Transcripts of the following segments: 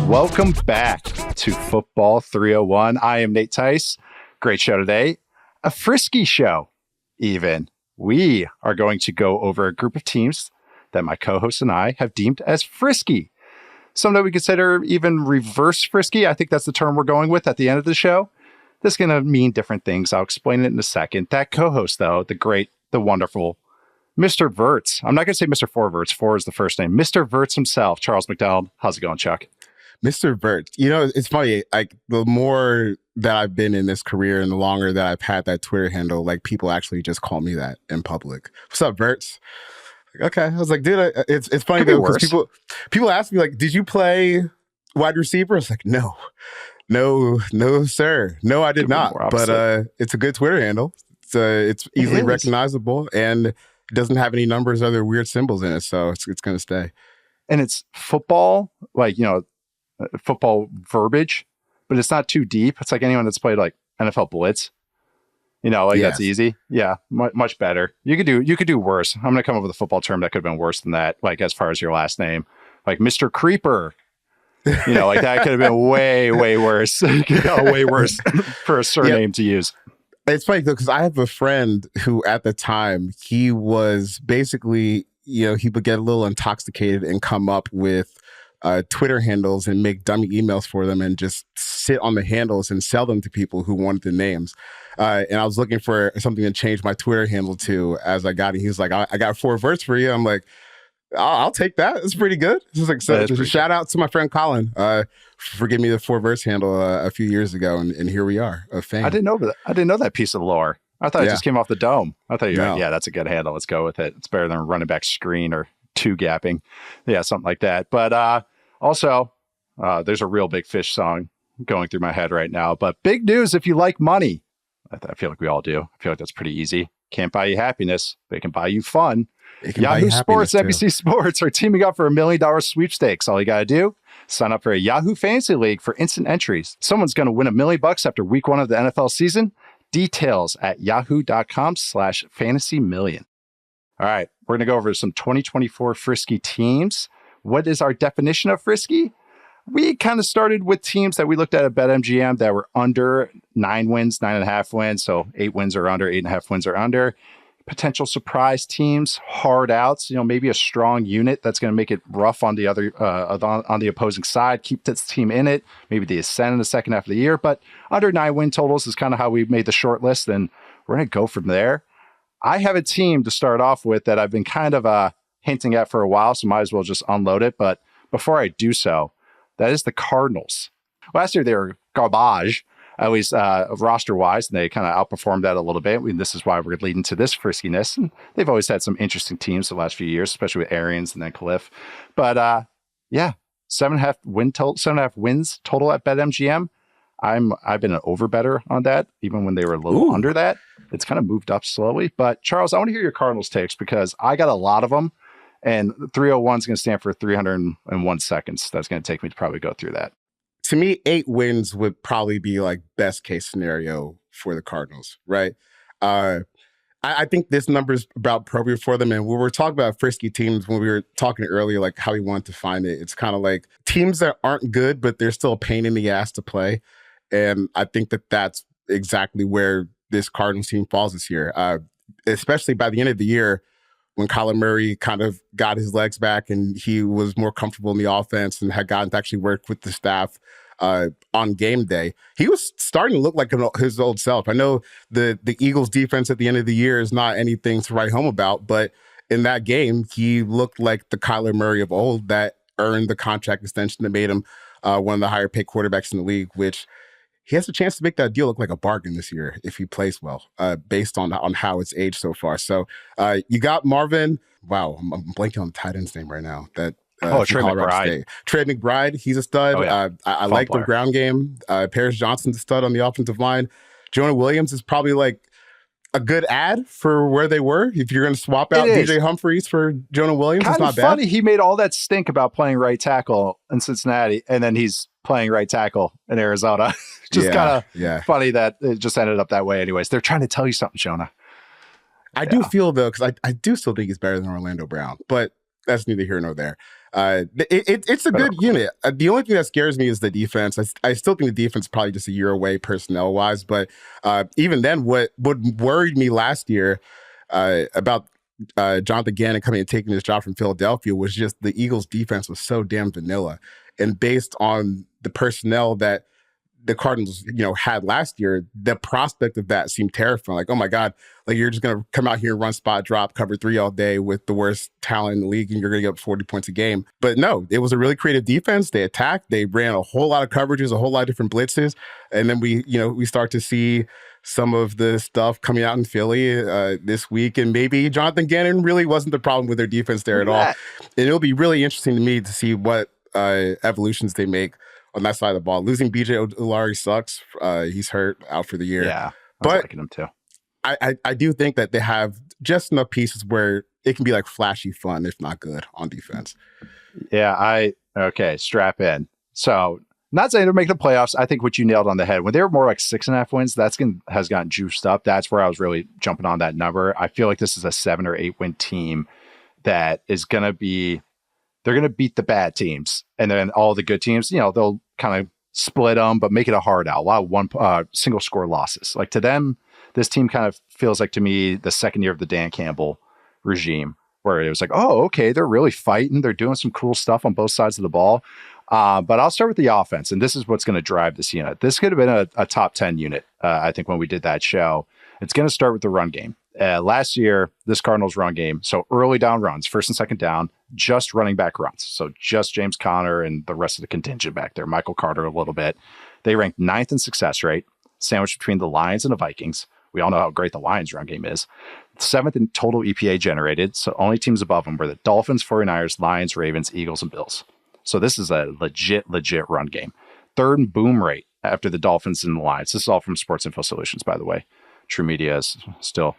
Welcome back to Football 301. I am Nate Tice. Great show today. A frisky show, even. We are going to go over a group of teams that my co-host and I have deemed as frisky. Some that we consider even reverse frisky. I think that's the term we're going with at the end of the show. This is going to mean different things. I'll explain it in a second. That co-host, though, the great, the wonderful Mr. Verts. I'm not going to say Mr. Four Verts. Four is the first name. Mr. Verts himself, Charles McDonald. How's it going, Chuck? Mr. Verts. You know, it's funny. Like, the more that I've been in this career and the longer that I've had that Twitter handle, like, people actually just call me that in public. What's up, Verts? Okay. I was like, dude, it's funny though, because people ask me, like, did you play wide receiver? It's like, no, sir. No, I did not. But it's a good Twitter handle. It's easily recognizable and doesn't have any numbers or other weird symbols in it. So it's going to stay. And it's football, like, you know, football verbiage, but it's not too deep. It's like anyone that's played like NFL Blitz. You know, like That's easy. Yeah, much better. You could do worse. I'm going to come up with a football term that could have been worse than that, like as far as your last name. Like Mr. Creeper. You know, like that could have been way worse. Way worse for a surname to use. It's funny though, because I have a friend who at the time, he was basically, you know, he would get a little intoxicated and come up with Twitter handles and make dummy emails for them and just sit on the handles and sell them to people who wanted the names. And I was looking for something to change my Twitter handle to as I got it. He was like, I got 4 verts for you. I'm like, I'll take that. It's pretty good. It's like, so just a shout out to my friend Colin for giving me the 4 verts handle a few years ago. And here we are, a fan. I didn't know that piece of lore. I thought it just came off the dome. I thought like, yeah, that's a good handle. Let's go with it. It's better than running back screen or 2 gapping. Yeah, something like that. But also, there's a Real Big Fish song going through my head right now. But big news if you like money. I feel like we all do. I feel like that's pretty easy. Can't buy you happiness, but it can buy you fun. Yahoo Sports, NBC Sports are teaming up for $1 million sweepstakes. All you got to do, sign up for a Yahoo Fantasy League for instant entries. Someone's going to win $1 million after week 1 of the NFL season. Details at yahoo.com/fantasy million. All right, we're going to go over some 2024 frisky teams. What is our definition of frisky? We kind of started with teams that we looked at BetMGM that were under 9 wins, 9.5 wins. So 8 wins or under, 8.5 wins or under. Potential surprise teams, hard outs, you know, maybe a strong unit that's going to make it rough on the other, on the opposing side, keep this team in it. Maybe they ascend in the second half of the year, but under 9 win totals is kind of how we made the short list. And we're going to go from there. I have a team to start off with that I've been kind of hinting at for a while, so might as well just unload it. But before I do so, that is the Cardinals. Last year, they were garbage, at least roster-wise, and they kind of outperformed that a little bit. This is why we're leading to this friskiness. And they've always had some interesting teams the last few years, especially with Arians and then Cliff. But yeah, 7.5 wins total at BetMGM. I've been an over-better on that, even when they were a little under that. It's kind of moved up slowly. But Charles, I want to hear your Cardinals takes because I got a lot of them. And 301 is going to stand for 301 seconds. That's going to take me to probably go through that. To me, 8 wins would probably be like best case scenario for the Cardinals, right? I think this number is about appropriate for them. And when we're talking about frisky teams, when we were talking earlier, like how we want to find it, it's kind of like teams that aren't good, but they're still a pain in the ass to play. And I think that that's exactly where this Cardinals team falls this year, especially by the end of the year, when Kyler Murray kind of got his legs back and he was more comfortable in the offense and had gotten to actually work with the staff on game day, he was starting to look like his old self. I know the Eagles defense at the end of the year is not anything to write home about, but in that game, he looked like the Kyler Murray of old that earned the contract extension that made him one of the higher paid quarterbacks in the league, which he has a chance to make that deal look like a bargain this year if he plays well, based on how it's aged so far. So you got Marvin. Wow, I'm blanking on the tight end's name right now. Trey McBride. Trey McBride, he's a stud. Oh, yeah. I like the ground game. Paris Johnson's a stud on the offensive line. Jonah Williams is probably like a good ad for where they were. If you're going to swap out DJ Humphries for Jonah Williams, it's not bad. Funny, he made all that stink about playing right tackle in Cincinnati, and then he's playing right tackle in Arizona. Just kind of funny that it just ended up that way anyways. They're trying to tell you something, Jonah. I do feel, though, because I do still think he's better than Orlando Brown, but that's neither here nor there. It's a good unit. The only thing that scares me is the defense. I still think the defense is probably just a year away personnel wise. But even then, what worried me last year about Jonathan Gannon coming and taking this job from Philadelphia was just the Eagles' defense was so damn vanilla, and based on the personnel that the Cardinals, had last year, the prospect of that seemed terrifying. Like, oh my God, like you're just going to come out here and run spot drop, cover 3 all day with the worst talent in the league, and you're going to get up 40 points a game. But no, it was a really creative defense. They attacked, they ran a whole lot of coverages, a whole lot of different blitzes. And then we start to see some of the stuff coming out in Philly this week. And maybe Jonathan Gannon really wasn't the problem with their defense there at all. And it'll be really interesting to me to see what evolutions they make on that side of the ball. Losing BJ Olari sucks. He's hurt, out for the year. Yeah, I was liking him too. I do think that they have just enough pieces where it can be like flashy fun, if not good, on defense. Yeah, okay, strap in. So, not saying they're making the playoffs. I think what you nailed on the head. When they were more like 6.5 wins, has gotten juiced up. That's where I was really jumping on that number. I feel like this is a 7 or 8 win team that is going to be, they're going to beat the bad teams. And then all the good teams, they'll kind of split them, but make it a hard out. A lot of single score losses. Like to them, this team kind of feels like to me the second year of the Dan Campbell regime, where it was like, oh, okay, they're really fighting. They're doing some cool stuff on both sides of the ball. But I'll start with the offense, and this is what's going to drive this unit. This could have been a top 10 unit, I think, when we did that show. It's going to start with the run game. Last year, this Cardinals run game, so early down runs, first and second down, just running back runs. So just James Conner and the rest of the contingent back there, Michael Carter a little bit. They ranked 9th in success rate, sandwiched between the Lions and the Vikings. We all know how great the Lions run game is. 7th in total EPA generated, so only teams above them were the Dolphins, 49ers, Lions, Ravens, Eagles, and Bills. So this is a legit run game. 3rd in boom rate after the Dolphins and the Lions. This is all from Sports Info Solutions, by the way. True Media is still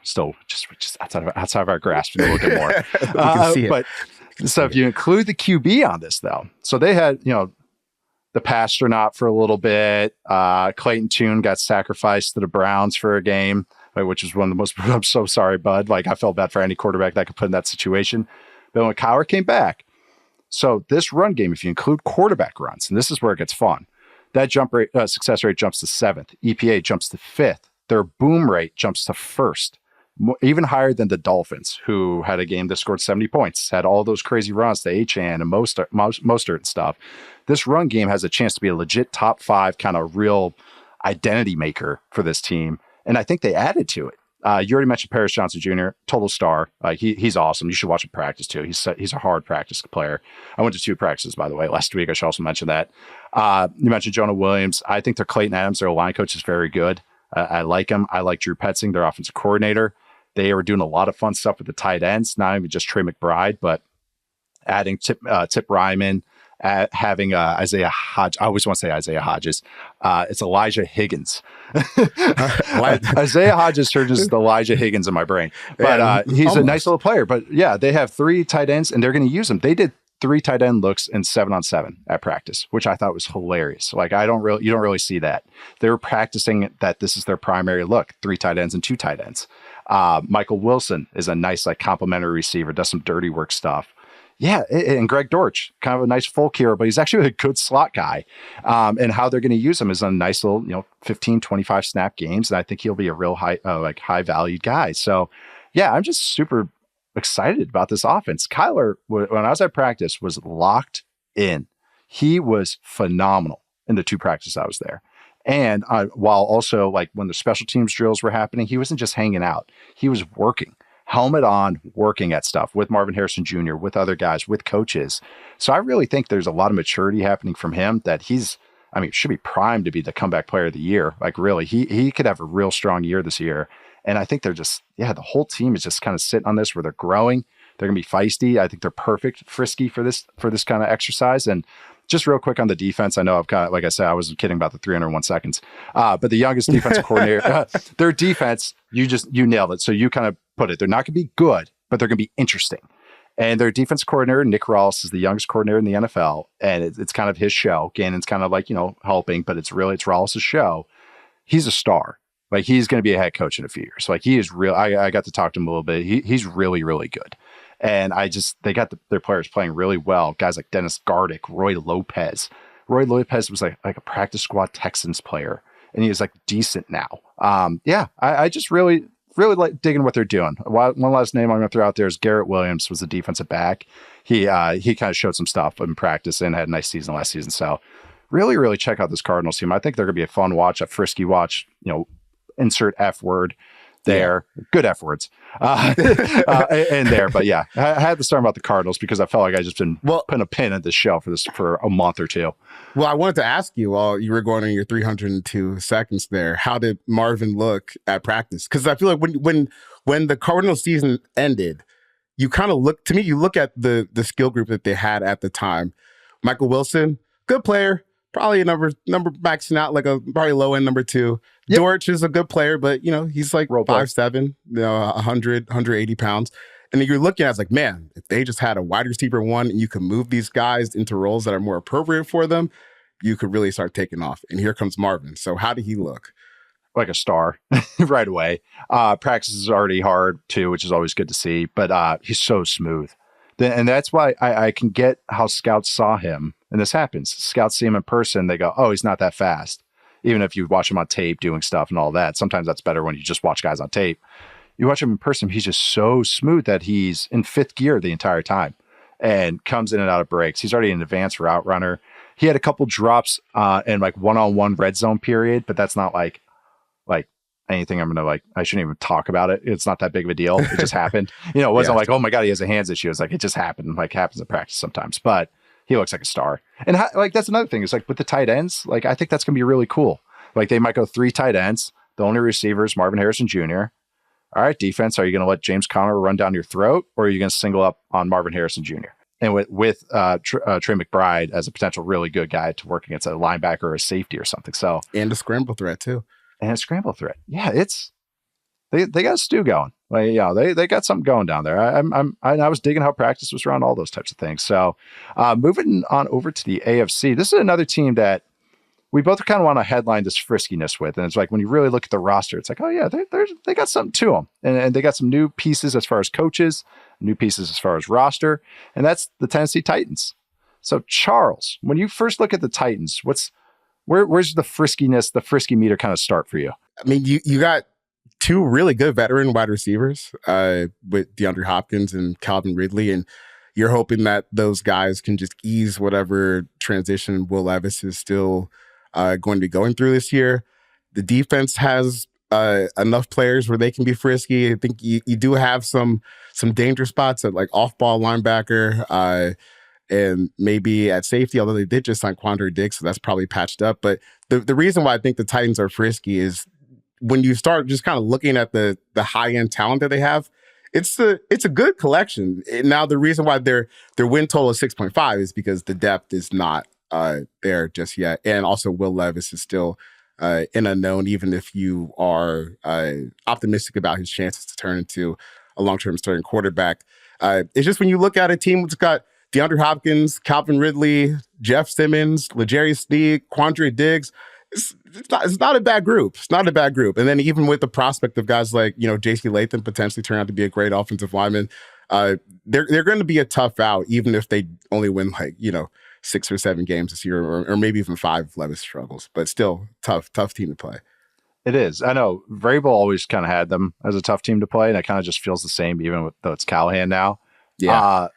just outside of our grasp and a little bit more. We can see it. But so if you include the QB on this, though, so they had the Pastronaut for a little bit. Clayton Tune got sacrificed to the Browns for a game, which is one of the most. I'm so sorry, bud. Like I felt bad for any quarterback that could put in that situation. But when Cowher came back, so this run game, if you include quarterback runs, and this is where it gets fun, that success rate jumps to 7th. EPA jumps to 5th. Their boom rate jumps to 1st, even higher than the Dolphins, who had a game that scored 70 points, had all those crazy runs to Achane and Mostert and stuff. This run game has a chance to be a legit top 5 kind of real identity maker for this team, and I think they added to it. You already mentioned Paris Johnson Jr., total star. He's awesome. You should watch him practice too. He's a hard practice player. I went to 2 practices, by the way, last week. I should also mention that. You mentioned Jonah Williams. I think their Clayton Adams, their line coach, is very good. I like him. I like Drew Petzing, their offensive coordinator. They were doing a lot of fun stuff with the tight ends, not even just Trey McBride, but adding Tip Ryman, having Isaiah Hodge. I always want to say Isaiah Hodges. It's Elijah Higgins. Isaiah Hodges turns into Elijah Higgins in my brain. But he's a nice little player. But yeah, they have 3 tight ends, and they're going to use them. They did 3 tight end looks in 7-on-7 at practice, which I thought was hilarious. Like you don't really see that. They were practicing that this is their primary look, 3 tight ends and 2 tight ends. Michael Wilson is a nice, complementary receiver, does some dirty work stuff. Yeah, and Greg Dortch, kind of a nice folk hero, but he's actually a good slot guy. And how they're going to use him is a nice little, 15, 25 snap games. And I think he'll be a real high valued guy. So yeah, I'm just super excited about this offense. Kyler, when I was at practice, was locked in. He was phenomenal in the 2 practices I was there. And while also when the special teams drills were happening, he wasn't just hanging out. He was working, helmet on, working at stuff with Marvin Harrison Jr., with other guys, with coaches. So I really think there's a lot of maturity happening from him that should be primed to be the comeback player of the year. Really, he could have a real strong year this year. And I think they're just, the whole team is just kind of sitting on this where they're growing. They're going to be feisty. I think they're perfect, frisky for this kind of exercise. And just real quick on the defense, I know I've kind of, like I said, I was kidding about the 301 seconds, but the youngest defensive coordinator, their defense, you nailed it. So you kind of put it, they're not going to be good, but they're going to be interesting. And their defense coordinator, Nick Rawls, is the youngest coordinator in the NFL. And it's kind of his show. Gannon's kind of helping, but it's Rawls' show. He's a star. He's going to be a head coach in a few years. He is real. I got to talk to him a little bit. He's really, really good. And they got their players playing really well. Guys like Dennis Gardick, Roy Lopez. Roy Lopez was like a practice squad Texans player, and he was like decent now. I just really like digging what they're doing. One last name I'm going to throw out there is Garrett Williams, was the defensive back. He kind of showed some stuff in practice and had a nice season last season. So really check out this Cardinals team. I think they're going to be a fun watch, a frisky watch. Insert F word there. Yeah. Good F words in there. But yeah, I had to start about the Cardinals because I felt like I just been putting a pin in this show for a month or two. Well, I wanted to ask you while you were going on your 302 seconds there, how did Marvin look at practice? Because I feel like when the Cardinals season ended, you kind of look at the skill group that they had at the time. Michael Wilson, good player, probably a number maxing out like a probably low end number 2. Yep. Dortch is a good player, but he's like 5'7", 180 pounds. And then you're looking at it, it's like, man, if they just had a wide receiver 1 and you could move these guys into roles that are more appropriate for them, you could really start taking off. And here comes Marvin. So how did he look? Like a star right away. Practice is already hard too, which is always good to see, but he's so smooth. And that's why I can get how scouts saw him. And this happens. Scouts see him in person. They go, oh, he's not that fast. Even if you watch him on tape doing stuff and all that, sometimes that's better when you just watch guys on tape. You watch him in person, he's just so smooth that he's in 5th gear the entire time and comes in and out of breaks. He's already an advanced route runner. He had a couple drops in like one-on-one red zone period, but that's not like anything I'm going to I shouldn't even talk about it. It's not that big of a deal. It just happened. It wasn't like, oh my God, he has a hands issue. It's like, it just happened. Like happens in practice sometimes, but he looks like a star. And that's another thing. It's like with the tight ends, I think that's going to be really cool. Like they might go 3 tight ends. The only receivers, Marvin Harrison Jr. All right, defense. Are you going to let James Conner run down your throat, or are you going to single up on Marvin Harrison Jr.? And with Trey McBride as a potential really good guy to work against a linebacker or a safety or something. So and a scramble threat too. And a scramble threat. Yeah, they got a stew going. They got something going down there. I was digging how practice was run, all those types of things. So moving on over to the AFC, this is another team that we both kind of want to headline this friskiness with. And it's like, when you really look at the roster, it's like, oh yeah, they got something to them. And they got some new pieces as far as coaches, new pieces as far as roster. And that's the Tennessee Titans. So Charles, when you first look at the Titans, where's the friskiness, the frisky meter kind of start for you? I mean, you got 2 really good veteran wide receivers with DeAndre Hopkins and Calvin Ridley. And you're hoping that those guys can just ease whatever transition Will Levis is still going to be going through this year. The defense has enough players where they can be frisky. I think you do have some danger spots at like off-ball linebacker and maybe at safety, although they did just sign Quandre Diggs, so that's probably patched up. But the reason why I think the Titans are frisky is when you start just kind of looking at the high-end talent that they have, it's a good collection. Now, the reason why their win total is 6.5 is because the depth is not there just yet. And also Will Levis is still an unknown, even if you are optimistic about his chances to turn into a long-term starting quarterback. It's just when you look at a team that's got DeAndre Hopkins, Calvin Ridley, Jeff Simmons, L'Jarius Sneed, Quandre Diggs, it's not a bad group. It's not a bad group. And then even with the prospect of guys like, J.C. Latham potentially turn out to be a great offensive lineman, they're going to be a tough out, even if they only win 6 or 7 games this year, or maybe even 5 if Levis struggles. But still, tough team to play. It is. I know Vrabel always kind of had them as a tough team to play, and it kind of just feels the same, even though it's Callahan now. Yeah.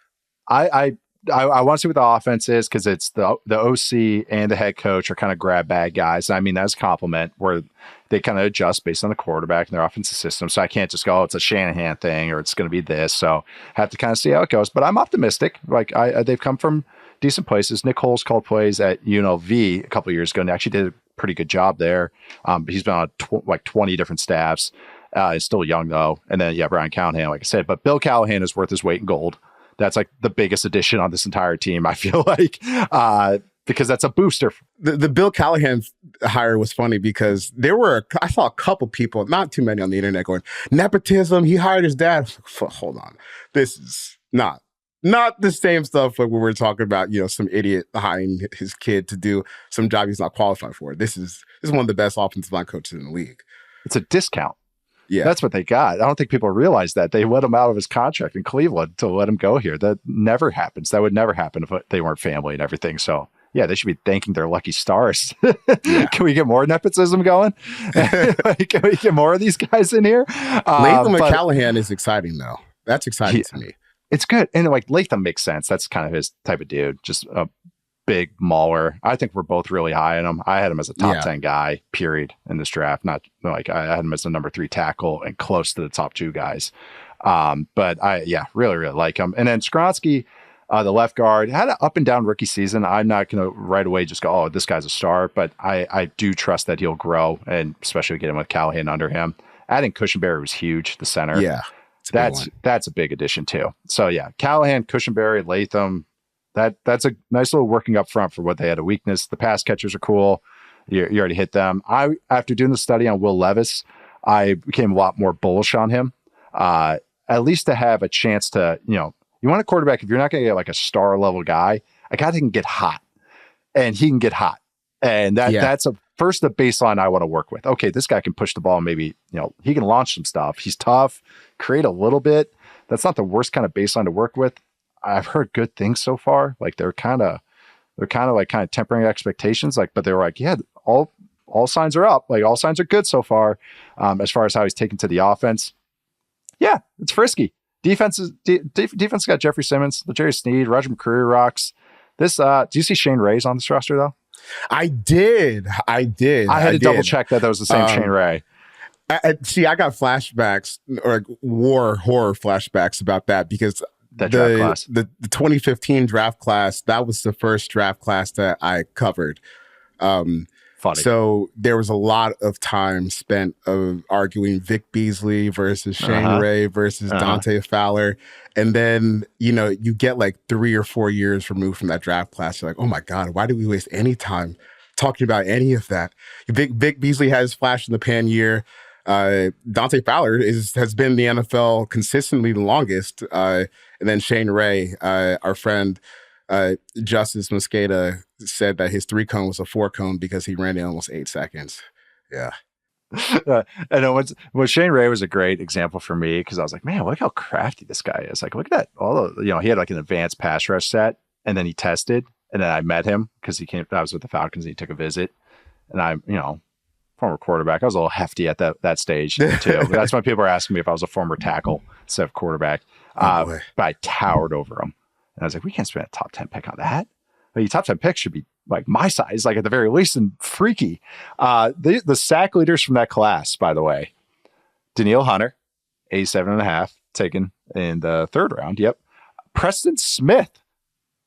I want to see what the offense is, because it's the OC and the head coach are kind of grab bag guys. I mean, that's a compliment where they kind of adjust based on the quarterback and their offensive system. So I can't just go, oh, it's a Shanahan thing or it's going to be this. So I have to kind of see how it goes. But I'm optimistic. Like they've come from decent places. Nick Holes called plays at UNLV a couple of years ago and actually did a pretty good job there. He's been on 20 different staffs. He's still young though. And then Brian Callahan, like I said, but Bill Callahan is worth his weight in gold. That's like the biggest addition on this entire team, I feel like, because that's a booster. The Bill Callahan hire was funny because I saw a couple people, not too many on the internet, going, nepotism, he hired his dad. Hold on. This is not the same stuff like when we're talking about, some idiot hiring his kid to do some job he's not qualified for. This is one of the best offensive line coaches in the league. It's a discount. Yeah. That's what they got. I don't think people realize that. They let him out of his contract in Cleveland to let him go here. That never happens. That would never happen if they weren't family and everything. So, yeah, they should be thanking their lucky stars. Yeah. Can we get more nepotism going? Can we get more of these guys in here? Latham and Callahan is exciting, though. That's exciting to me. It's good. And like Latham makes sense. That's kind of his type of dude. Just a big mauler. I think we're both really high on him. I had him as a top 10 guy, period, in this draft. Not like I had him as the number 3 tackle and close to the top 2 guys. But I really, really like him. And then Skronsky, the left guard, had an up and down rookie season. I'm not going to right away just go, oh, this guy's a star. But I do trust that he'll grow, and especially get him with Callahan under him. Adding Cushenberry was huge, the center. Yeah. That's a big addition too. So yeah, Callahan, Cushenberry, Latham, that's a nice little working up front for what they had a weakness. The pass catchers are cool. You already hit them. After doing the study on Will Levis, I became a lot more bullish on him. At least to have a chance to, you want a quarterback, if you're not going to get like a star level guy, a guy that can get hot, and he can get hot. And that's the baseline I want to work with. Okay, this guy can push the ball. Maybe, he can launch some stuff. He's tough, create a little bit. That's not the worst kind of baseline to work with. I've heard good things so far. Like they're kind of tempering expectations. Like, but they were like, yeah, all signs are up. Like all signs are good so far. As far as how he's taken to the offense. Yeah, it's frisky. Defense got Jeffrey Simmons, Jerry Sneed, Roger McCreary rocks. This, do you see Shane Ray's on this roster though? I did. I had to double check that was the same Shane Ray. I got flashbacks or war horror flashbacks about that because that draft class, the 2015 draft class, that was the first draft class that I covered. Funny. So there was a lot of time spent of arguing Vic Beasley versus Shane Ray versus Dante Fowler. And then, you get like 3 or 4 years removed from that draft class. You're like, oh my God, why did we waste any time talking about any of that? Vic Beasley has flash in the pan year. Dante Fowler has been in the NFL consistently the longest. And then Shane Ray, our friend, Justice Mosqueda said that his 3-cone was a 4-cone because he ran in almost 8 seconds. Yeah. I know Shane Ray was a great example for me because I was like, man, look how crafty this guy is. Like, look at that. He had like an advanced pass rush set, and then he tested, and then I met him because I was with the Falcons and he took a visit, and I'm, former quarterback. I was a little hefty at that stage too. That's when people were asking me if I was a former tackle instead of quarterback. But I towered over him. And I was like, we can't spend a top 10 pick on that. Your top 10 pick should be like my size, like at the very least, and freaky. The sack leaders from that class, by the way, Danielle Hunter, 87.5, taken in the 3rd round. Yep. Preston Smith,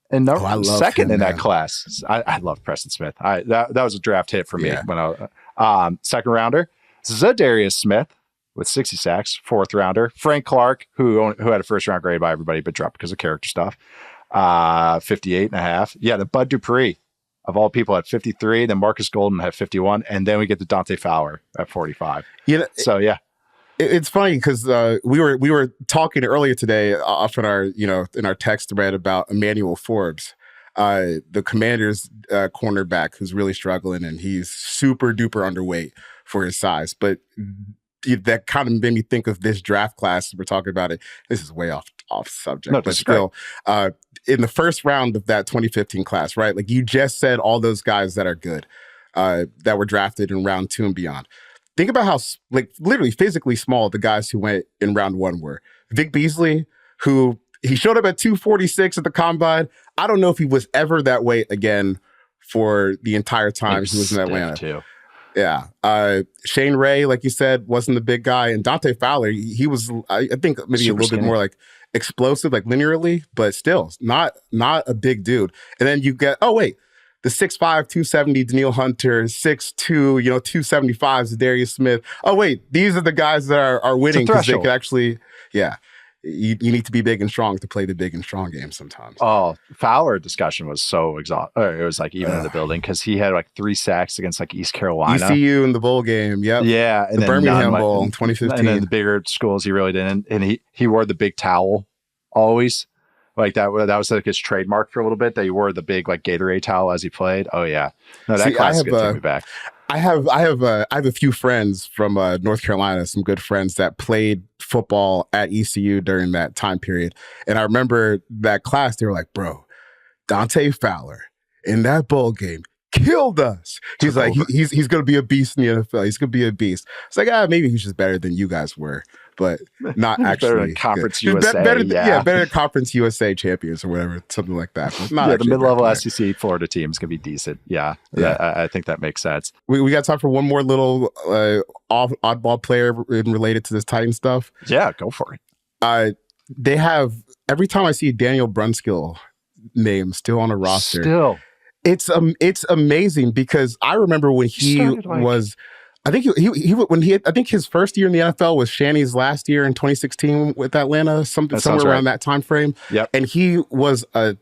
and second in that class. I love Preston Smith. That was a draft hit for me when I 2nd rounder. Zadarius Smith with 60 sacks, 4th rounder. Frank Clark, who had a 1st round grade by everybody, but dropped because of character stuff. 58.5. Yeah, the Bud Dupree of all people at 53. Then Marcus Golden had 51, and then we get to Dante Fowler at 45. So yeah, it's funny because we were talking earlier today off in our text thread about Emmanuel Forbes, the Commanders cornerback who's really struggling, and he's super duper underweight for his size, but that kind of made me think of this draft class. We're talking about it. This is way off subject, but still, in the 1st round of that 2015 class, right? Like you just said, all those guys that are good, that were drafted in round 2 and beyond. Think about how literally physically small the guys who went in round 1 were. Vic Beasley, who he showed up at 246 at the combine. I don't know if he was ever that weight again for the entire time he was in Atlanta. Too. Yeah. Shane Ray, like you said, wasn't the big guy. And Dante Fowler, he was, I think, maybe a little bit more like explosive, like linearly, but still not a big dude. And then you get, the 6'5", 270 Danielle Hunter, 6'2", 275 Zadarius Smith. Oh, wait, these are the guys that are winning because they could actually, You need to be big and strong to play the big and strong game sometimes. Oh, Fowler discussion was so exhausting. It was like even in the building because he had like 3 sacks against like East Carolina. ECU in the bowl game. Yep. Yeah. And the Birmingham Bowl in 2015. And then the bigger schools, he really didn't. And he wore the big towel always. Like that was like his trademark for a little bit, that he wore the big like Gatorade towel as he played. Oh yeah. No, that class is going to take me back. I have a few friends from North Carolina, some good friends that played football at ECU during that time period. And I remember that class, they were like, bro, Dante Fowler in that bowl game killed us. He's like, he's going to be a beast in the NFL. He's going to be a beast. It's like, maybe he's just better than you guys were, but not actually. Better than Conference USA. Better than Conference USA champions or whatever, something like that. Not the mid-level SEC Florida team is going to be decent. Yeah. I think that makes sense. We got time for one more little oddball player related to this Titan stuff. Yeah, go for it. They have, every time I see Daniel Brunskill name still on a roster. It's amazing because I remember when he was, I think I think his first year in the NFL was Shanny's last year in 2016 with Atlanta, somewhere around that time frame. Yep. And he was a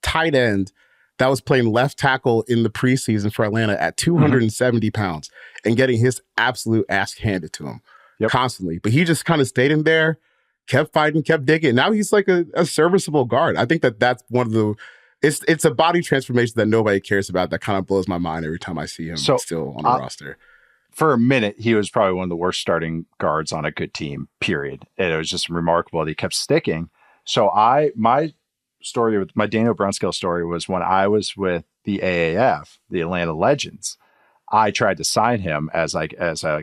tight end that was playing left tackle in the preseason for Atlanta at 270 pounds and getting his absolute ass handed to him constantly. But he just kind of stayed in there, kept fighting, kept digging. Now he's like a serviceable guard. I think that's one of the. It's a body transformation that nobody cares about that kind of blows my mind every time I see him still on the roster. For a minute, he was probably one of the worst starting guards on a good team, period. And it was just remarkable that he kept sticking. So my story with my Daniel Brunskill story was when I was with the AAF, the Atlanta Legends. I tried to sign him as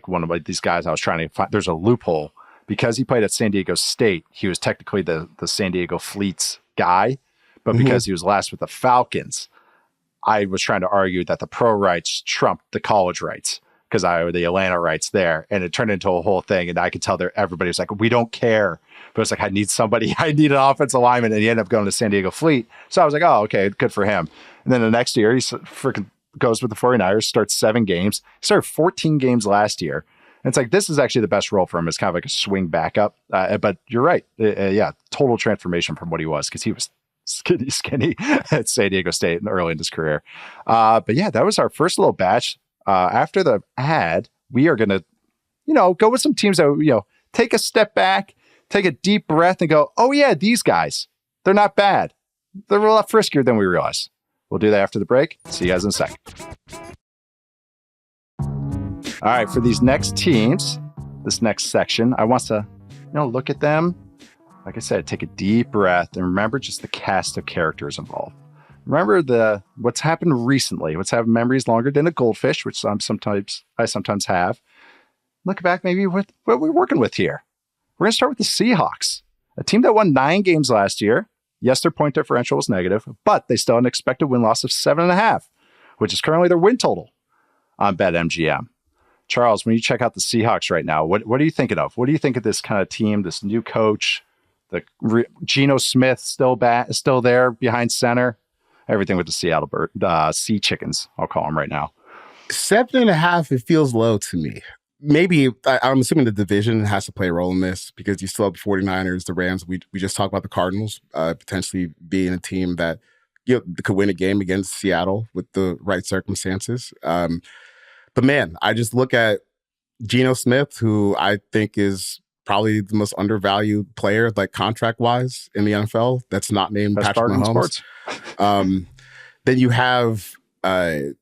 one of these guys I was trying to find. There's a loophole because he played at San Diego State. He was technically the San Diego Fleets guy. But because he was last with the Falcons, I was trying to argue that the pro rights trumped the college rights because I were the Atlanta rights there. And it turned into a whole thing. And I could tell everybody was like, we don't care. But it's like, I need an offensive lineman. And he ended up going to San Diego Fleet. So I was like, oh, okay, good for him. And then the next year, he freaking goes with the 49ers, starts 7 games. He started 14 games last year. And it's like, this is actually the best role for him. It's kind of like a swing backup. But you're right. Total transformation from what he was because he was skinny at San Diego State early in his career. But yeah, that was our first little batch. After the ad, we are going to, go with some teams that, take a step back, take a deep breath and go, oh yeah, these guys, they're not bad. They're a lot friskier than we realize. We'll do that after the break. See you guys in a second. All right, for these next teams, this next section, I want to, look at them. Like I said, take a deep breath and remember just the cast of characters involved. Remember what's happened recently. What's having memories longer than a goldfish, which I sometimes have. Look back maybe what we're working with here. We're going to start with the Seahawks, a team that won 9 games last year. Yes, their point differential was negative, but they still had an expected win-loss of 7.5, which is currently their win total on BetMGM. Charles, when you check out the Seahawks right now, what are you thinking of? What do you think of this kind of team, this new coach? Geno Smith still there behind center. Everything with the Seattle Sea Chickens, I'll call them right now. 7.5, it feels low to me. Maybe, I'm assuming the division has to play a role in this because you still have the 49ers, the Rams. We just talked about the Cardinals potentially being a team that could win a game against Seattle with the right circumstances. But man, I just look at Geno Smith, who I think is probably the most undervalued player, like contract-wise, in the NFL. That's not named Best Patrick Mahomes. Then you have a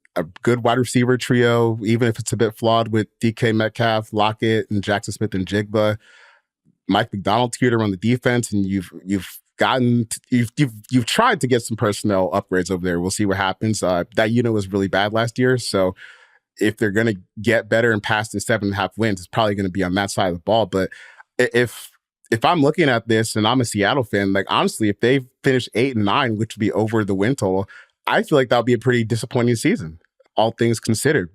good wide receiver trio, even if it's a bit flawed with DK Metcalf, Lockett, and Jackson Smith and Jigba. Mike McDonald's here to run the defense, and you've tried to get some personnel upgrades over there. We'll see what happens. That unit was really bad last year, so if they're going to get better and pass the 7.5 wins, it's probably going to be on that side of the ball. But if I'm looking at this and I'm a Seattle fan, like honestly, if they finish 8 and 9, which would be over the win total, I feel like that would be a pretty disappointing season, all things considered,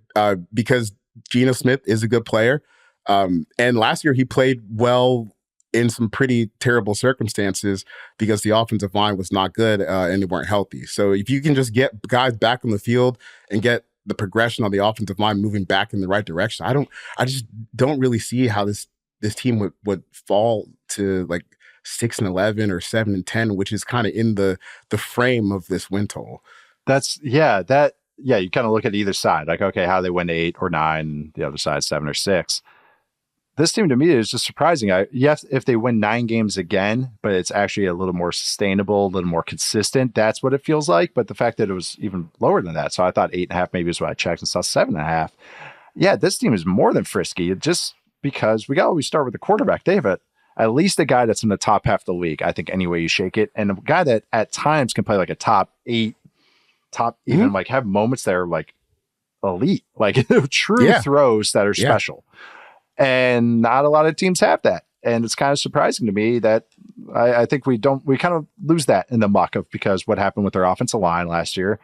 because Geno Smith is a good player. And last year he played well in some pretty terrible circumstances because the offensive line was not good and they weren't healthy. So if you can just get guys back on the field and get the progression on the offensive line moving back in the right direction, I just don't really see how this team would fall to like 6-11 or 7-10, which is kind of in the frame of this win total. You kind of look at either side, like, okay, how they win 8 or 9, the other side 7 or 6. This team to me is just surprising. Yes, if they win 9 games again, but it's actually a little more sustainable, a little more consistent. That's what it feels like. But the fact that it was even lower than that. So I thought 8.5 maybe is what I checked and saw 7.5. Yeah, this team is more than frisky just because we got to always start with the quarterback. They have at least a guy that's in the top half of the league, I think, any way you shake it. And a guy that at times can play like a top 8, even like have moments that are like elite, like true throws that are special. And not a lot of teams have that. And it's kind of surprising to me that I think we kind of lose that in the muck of because what happened with their offensive line last year.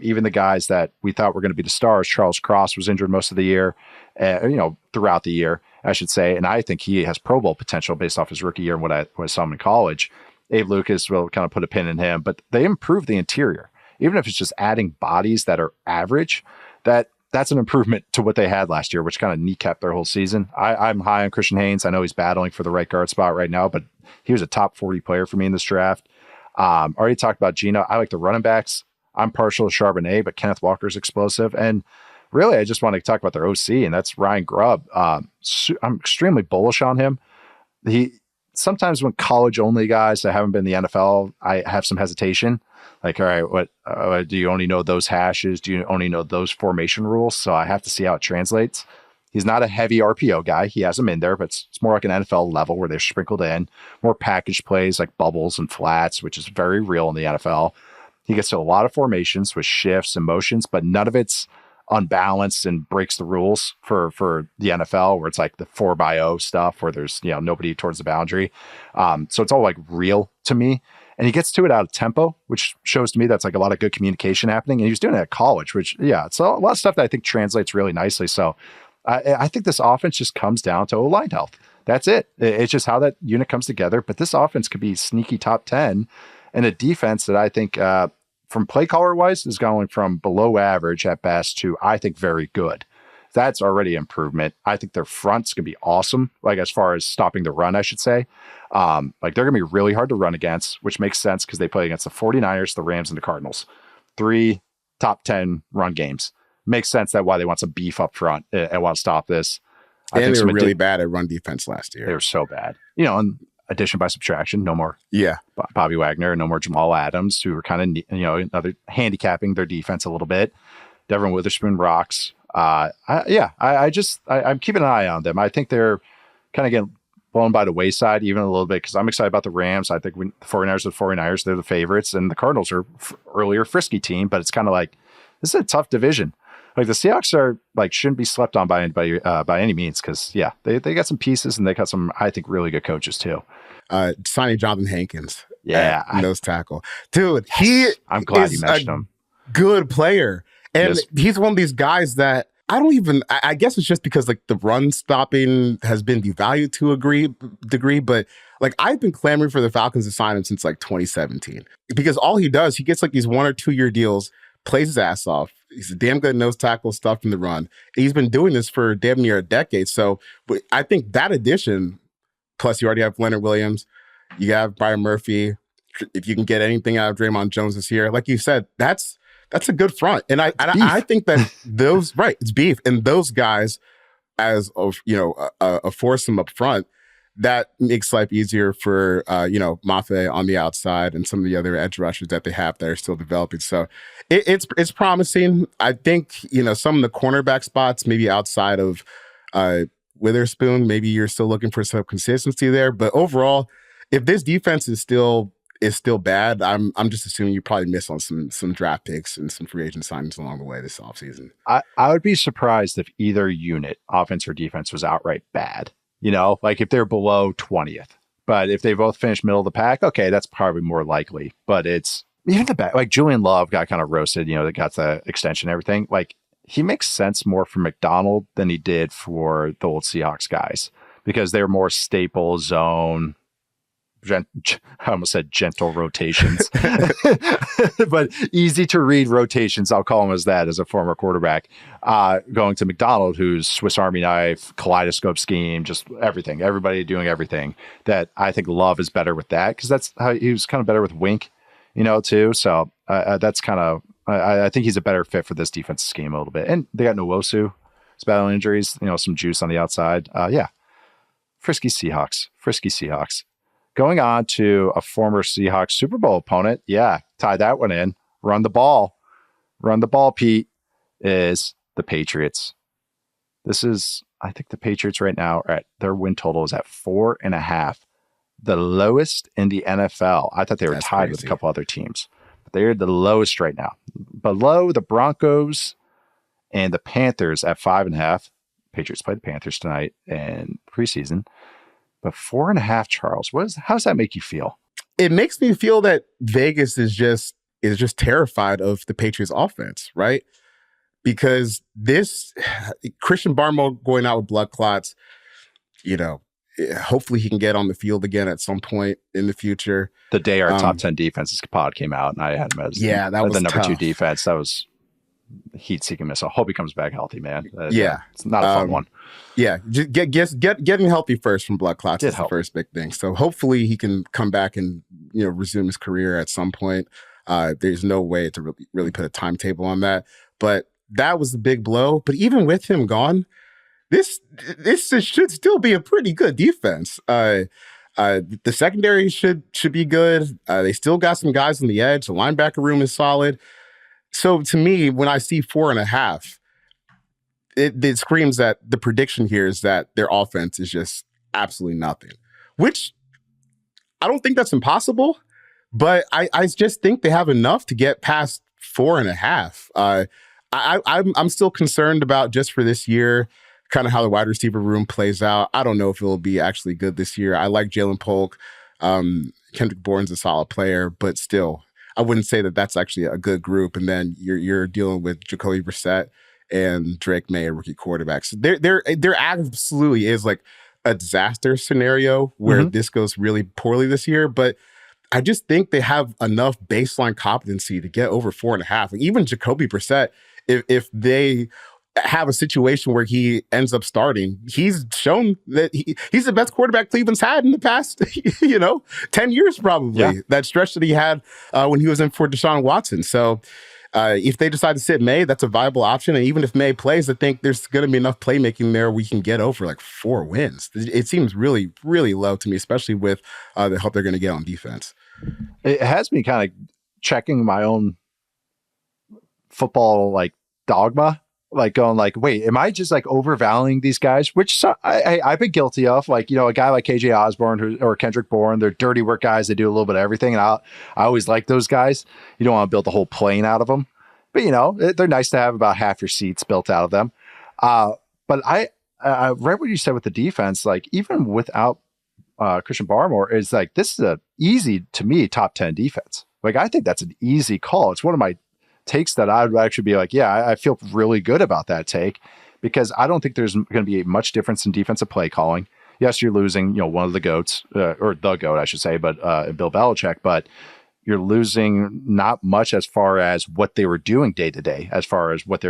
Even the guys that we thought were going to be the stars, Charles Cross was injured most of the year, throughout the year, I should say. And I think he has Pro Bowl potential based off his rookie year and what I saw him in college. Abe Lucas will kind of put a pin in him, but they improved the interior. Even if it's just adding bodies that are average, that's an improvement to what they had last year, which kind of kneecapped their whole season. I'm high on Christian Haynes. I know he's battling for the right guard spot right now, but he was a top 40 player for me in this draft. Already talked about Geno. I like the running backs. I'm partial to Charbonnet, but Kenneth Walker's explosive. And really, I just want to talk about their OC, and that's Ryan Grubb. I'm extremely bullish on him. Sometimes when college-only guys that haven't been in the NFL, I have some hesitation. Like, all right, what do you only know those hashes? Do you only know those formation rules? So I have to see how it translates. He's not a heavy RPO guy. He has them in there, but it's more like an NFL level where they're sprinkled in. More package plays like bubbles and flats, which is very real in the NFL. He gets to a lot of formations with shifts and motions, but none of it's unbalanced and breaks the rules for the NFL, where it's like the 4x0 stuff where there's nobody towards the boundary. So it's all like real to me. And he gets to it out of tempo, which shows to me that's like a lot of good communication happening. And he was doing it at college, which, it's a lot of stuff that I think translates really nicely. So I think this offense just comes down to O-line health. That's it. It's just how that unit comes together. But this offense could be sneaky top 10, and a defense that I think from play caller wise is going from below average at best to, I think, very good. That's already improvement. I think their front's going to be awesome. Like as far as stopping the run, I should say. Like they're going to be really hard to run against, which makes sense because they play against the 49ers, the Rams, and the Cardinals. 3 top 10 run games. Makes sense that why they want some beef up front and want to stop this. And they were really bad at run defense last year. They were so bad. And addition by subtraction, no more Bobby Wagner, no more Jamal Adams, who were kind of, another handicapping their defense a little bit. Devin Witherspoon rocks. I'm keeping an eye on them. I think they're kind of getting blown by the wayside even a little bit because I'm excited about the Rams. I think when the 49ers are the 49ers, they're the favorites, and the Cardinals are earlier frisky team, but it's kind of like, this is a tough division. Like the Seahawks are like, shouldn't be slept on by anybody by any means. Cause they got some pieces and they got some, I think, really good coaches too. Signing Jonathan Hankins. Nose tackle. Dude, I'm glad you mentioned him. Good player. And he's one of these guys that I guess it's just because like the run stopping has been devalued to a degree, but like I've been clamoring for the Falcons to sign him since like 2017 because all he does, he gets like these 1 or 2 year deals, plays his ass off. He's a damn good nose tackle, stuff in the run. And he's been doing this for damn near a decade. So I think that addition, plus you already have Leonard Williams, you have Byron Murphy. If you can get anything out of Draymond Jones this year, like you said, that's a good front. And I think that those, it's beef. And those guys as a foursome up front, that makes life easier for, Mafe on the outside and some of the other edge rushers that they have that are still developing. So it's promising. I think, some of the cornerback spots, maybe outside of Witherspoon, maybe you're still looking for some consistency there. But overall, if this defense is still bad, I'm just assuming you probably miss on some draft picks and some free agent signings along the way this offseason. I would be surprised if either unit, offense or defense, was outright bad. Like if they're below 20th. But if they both finish middle of the pack, okay, that's probably more likely. But it's even the back, like Julian Love got kind of roasted, that got the extension and everything. Like he makes sense more for McDonald than he did for the old Seahawks guys because they're more staple zone. I almost said gentle rotations, but easy to read rotations. I'll call him as that as a former quarterback. Going to McDonald, who's Swiss Army knife, kaleidoscope scheme, just everything, everybody doing everything. That I think Love is better with that because that's how he was kind of better with Wink, too. So that's kind of I think he's a better fit for this defensive scheme a little bit. And they got Nwosu, he's battling injuries, some juice on the outside. Frisky Seahawks. Going on to a former Seahawks Super Bowl opponent. Tie that one in. Run the ball, Pete, is the Patriots. I think the Patriots right now are at their win total is at 4.5, the lowest in the NFL. I thought they were That's tied with a crazy. couple other teams, but they're the lowest right now, below the Broncos and the Panthers at 5.5. Patriots play the Panthers tonight in preseason, but 4.5. Charles, how does that make you feel? It makes me feel that Vegas is just terrified of the Patriots offense, right? Because this Christian Barmore going out with blood clots, hopefully he can get on the field again at some point in the future. The day our top 10 defenses pod came out, and I had him as that was the number tough. 2 defense. That was heat-seeking missile. Hope he comes back healthy, man. It's not a fun one. Yeah, just getting healthy first from blood clots is the first big thing. So hopefully he can come back and resume his career at some point. There's no way to really put a timetable on that, but that was the big blow. But even with him gone, this should still be a pretty good defense. The secondary should be good. They still got some guys on the edge. The linebacker room is solid. So to me, when I see 4.5, it screams that the prediction here is that their offense is just absolutely nothing, which I don't think that's impossible, but I just think they have enough to get past 4.5. I'm still concerned about, just for this year, kind of how the wide receiver room plays out. I don't know if it'll be actually good this year. I like Jalen Polk. Kendrick Bourne's a solid player, but still, I wouldn't say that that's actually a good group. And then you're dealing with Jacoby Brissett and Drake May, a rookie quarterback. So there absolutely is like a disaster scenario where this goes really poorly this year. But I just think they have enough baseline competency to get over 4.5. Like even Jacoby Brissett, if they have a situation where he ends up starting, he's shown that he's the best quarterback Cleveland's had in the past, 10 years probably. Yeah. That stretch that he had when he was in for Deshaun Watson. So if they decide to sit May, that's a viable option. And even if May plays, I think there's going to be enough playmaking there we can get over like 4 wins. It seems really, really low to me, especially with the help they're going to get on defense. It has me kind of checking my own football like dogma, like going like, wait, am I just like overvaluing these guys? Which I've been guilty of. Like, a guy like KJ Osborne or Kendrick Bourne, they're dirty work guys. They do a little bit of everything. And I always like those guys. You don't want to build the whole plane out of them, but they're nice to have about half your seats built out of them. But I read what you said with the defense, like even without Christian Barmore, is like, this is a easy, to me, top 10 defense. Like, I think that's an easy call. It's one of my takes that I'd actually be like, yeah, I feel really good about that take, because I don't think there's going to be much difference in defensive play calling. Yes, you're losing, one of the GOATs, or the GOAT, I should say, but Bill Belichick, but you're losing not much as far as what they were doing day to day, as far as what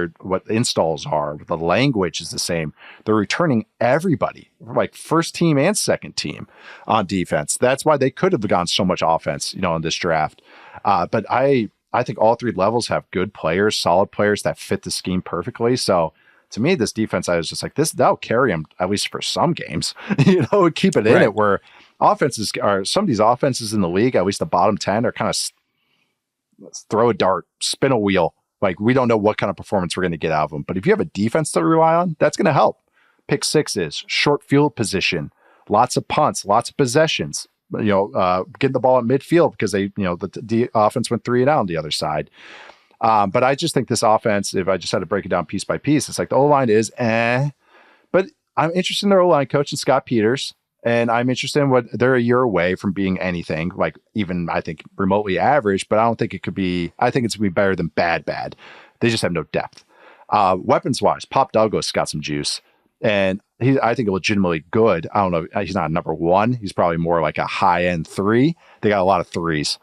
installs are. The language is the same. They're returning everybody, like first team and second team on defense. That's why they could have gone so much offense, in this draft. But I think all 3 levels have good players, solid players that fit the scheme perfectly. So to me, this defense, I was just like, that'll carry them at least for some games, keep it in it, where some of these offenses in the league, at least the bottom 10, are kind of throw a dart, spin a wheel. Like, we don't know what kind of performance we're going to get out of them. But if you have a defense to rely on, that's going to help. Pick sixes, short field position, lots of punts, lots of possessions. Getting the ball at midfield because the offense went 3 and out on the other side. But I just think this offense, if I just had to break it down piece by piece, it's like the O-line is but I'm interested in their O-line coach and Scott Peters, and I'm interested in what they're a year away from being anything like even, I think, remotely average, but I don't think it could be. I think it's going to be better than bad. They just have no depth. Weapons wise, Pop Douglas got some juice. And I think legitimately good. I don't know. He's not a number 1. He's probably more like a high end 3. They got a lot of 3s,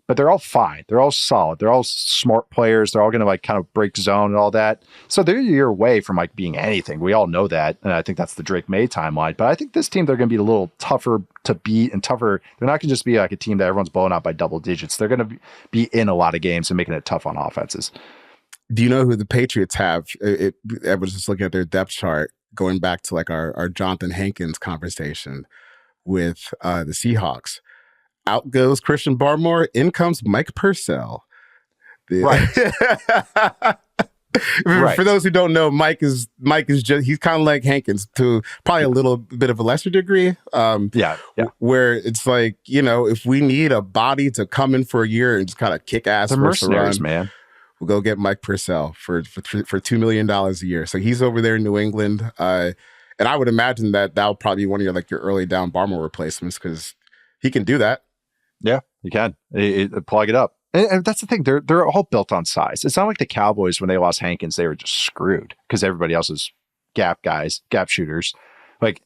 but they're all fine. They're all solid. They're all smart players. They're all going to like kind of break zone and all that. So they're a year away from like being anything. We all know that. And I think that's the Drake May timeline. But I think this team, they're going to be a little tougher to beat and tougher. They're not going to just be like a team that everyone's blowing out by double digits. They're going to be in a lot of games and making it tough on offenses. Do you know who the Patriots have? I was just looking at their depth chart, going back to like our Jonathan Hankins conversation with the Seahawks. Out goes Christian Barmore, in comes Mike Purcell. Right. Right. For those who don't know, Mike is just, he's kind of like Hankins to probably a little bit of a lesser degree. Yeah. Where it's like, if we need a body to come in for a year and just kind of kick ass The for us to mercenaries, run, man. we'll go get Mike Purcell for $2 million a year. So he's over there in New England. And I would imagine that'll probably be one of your early down Barmore replacements because he can do that. Yeah, you can. Plug it up. And that's the thing. They're all built on size. It's not like the Cowboys when they lost Hankins, they were just screwed because everybody else is gap guys, gap shooters. Like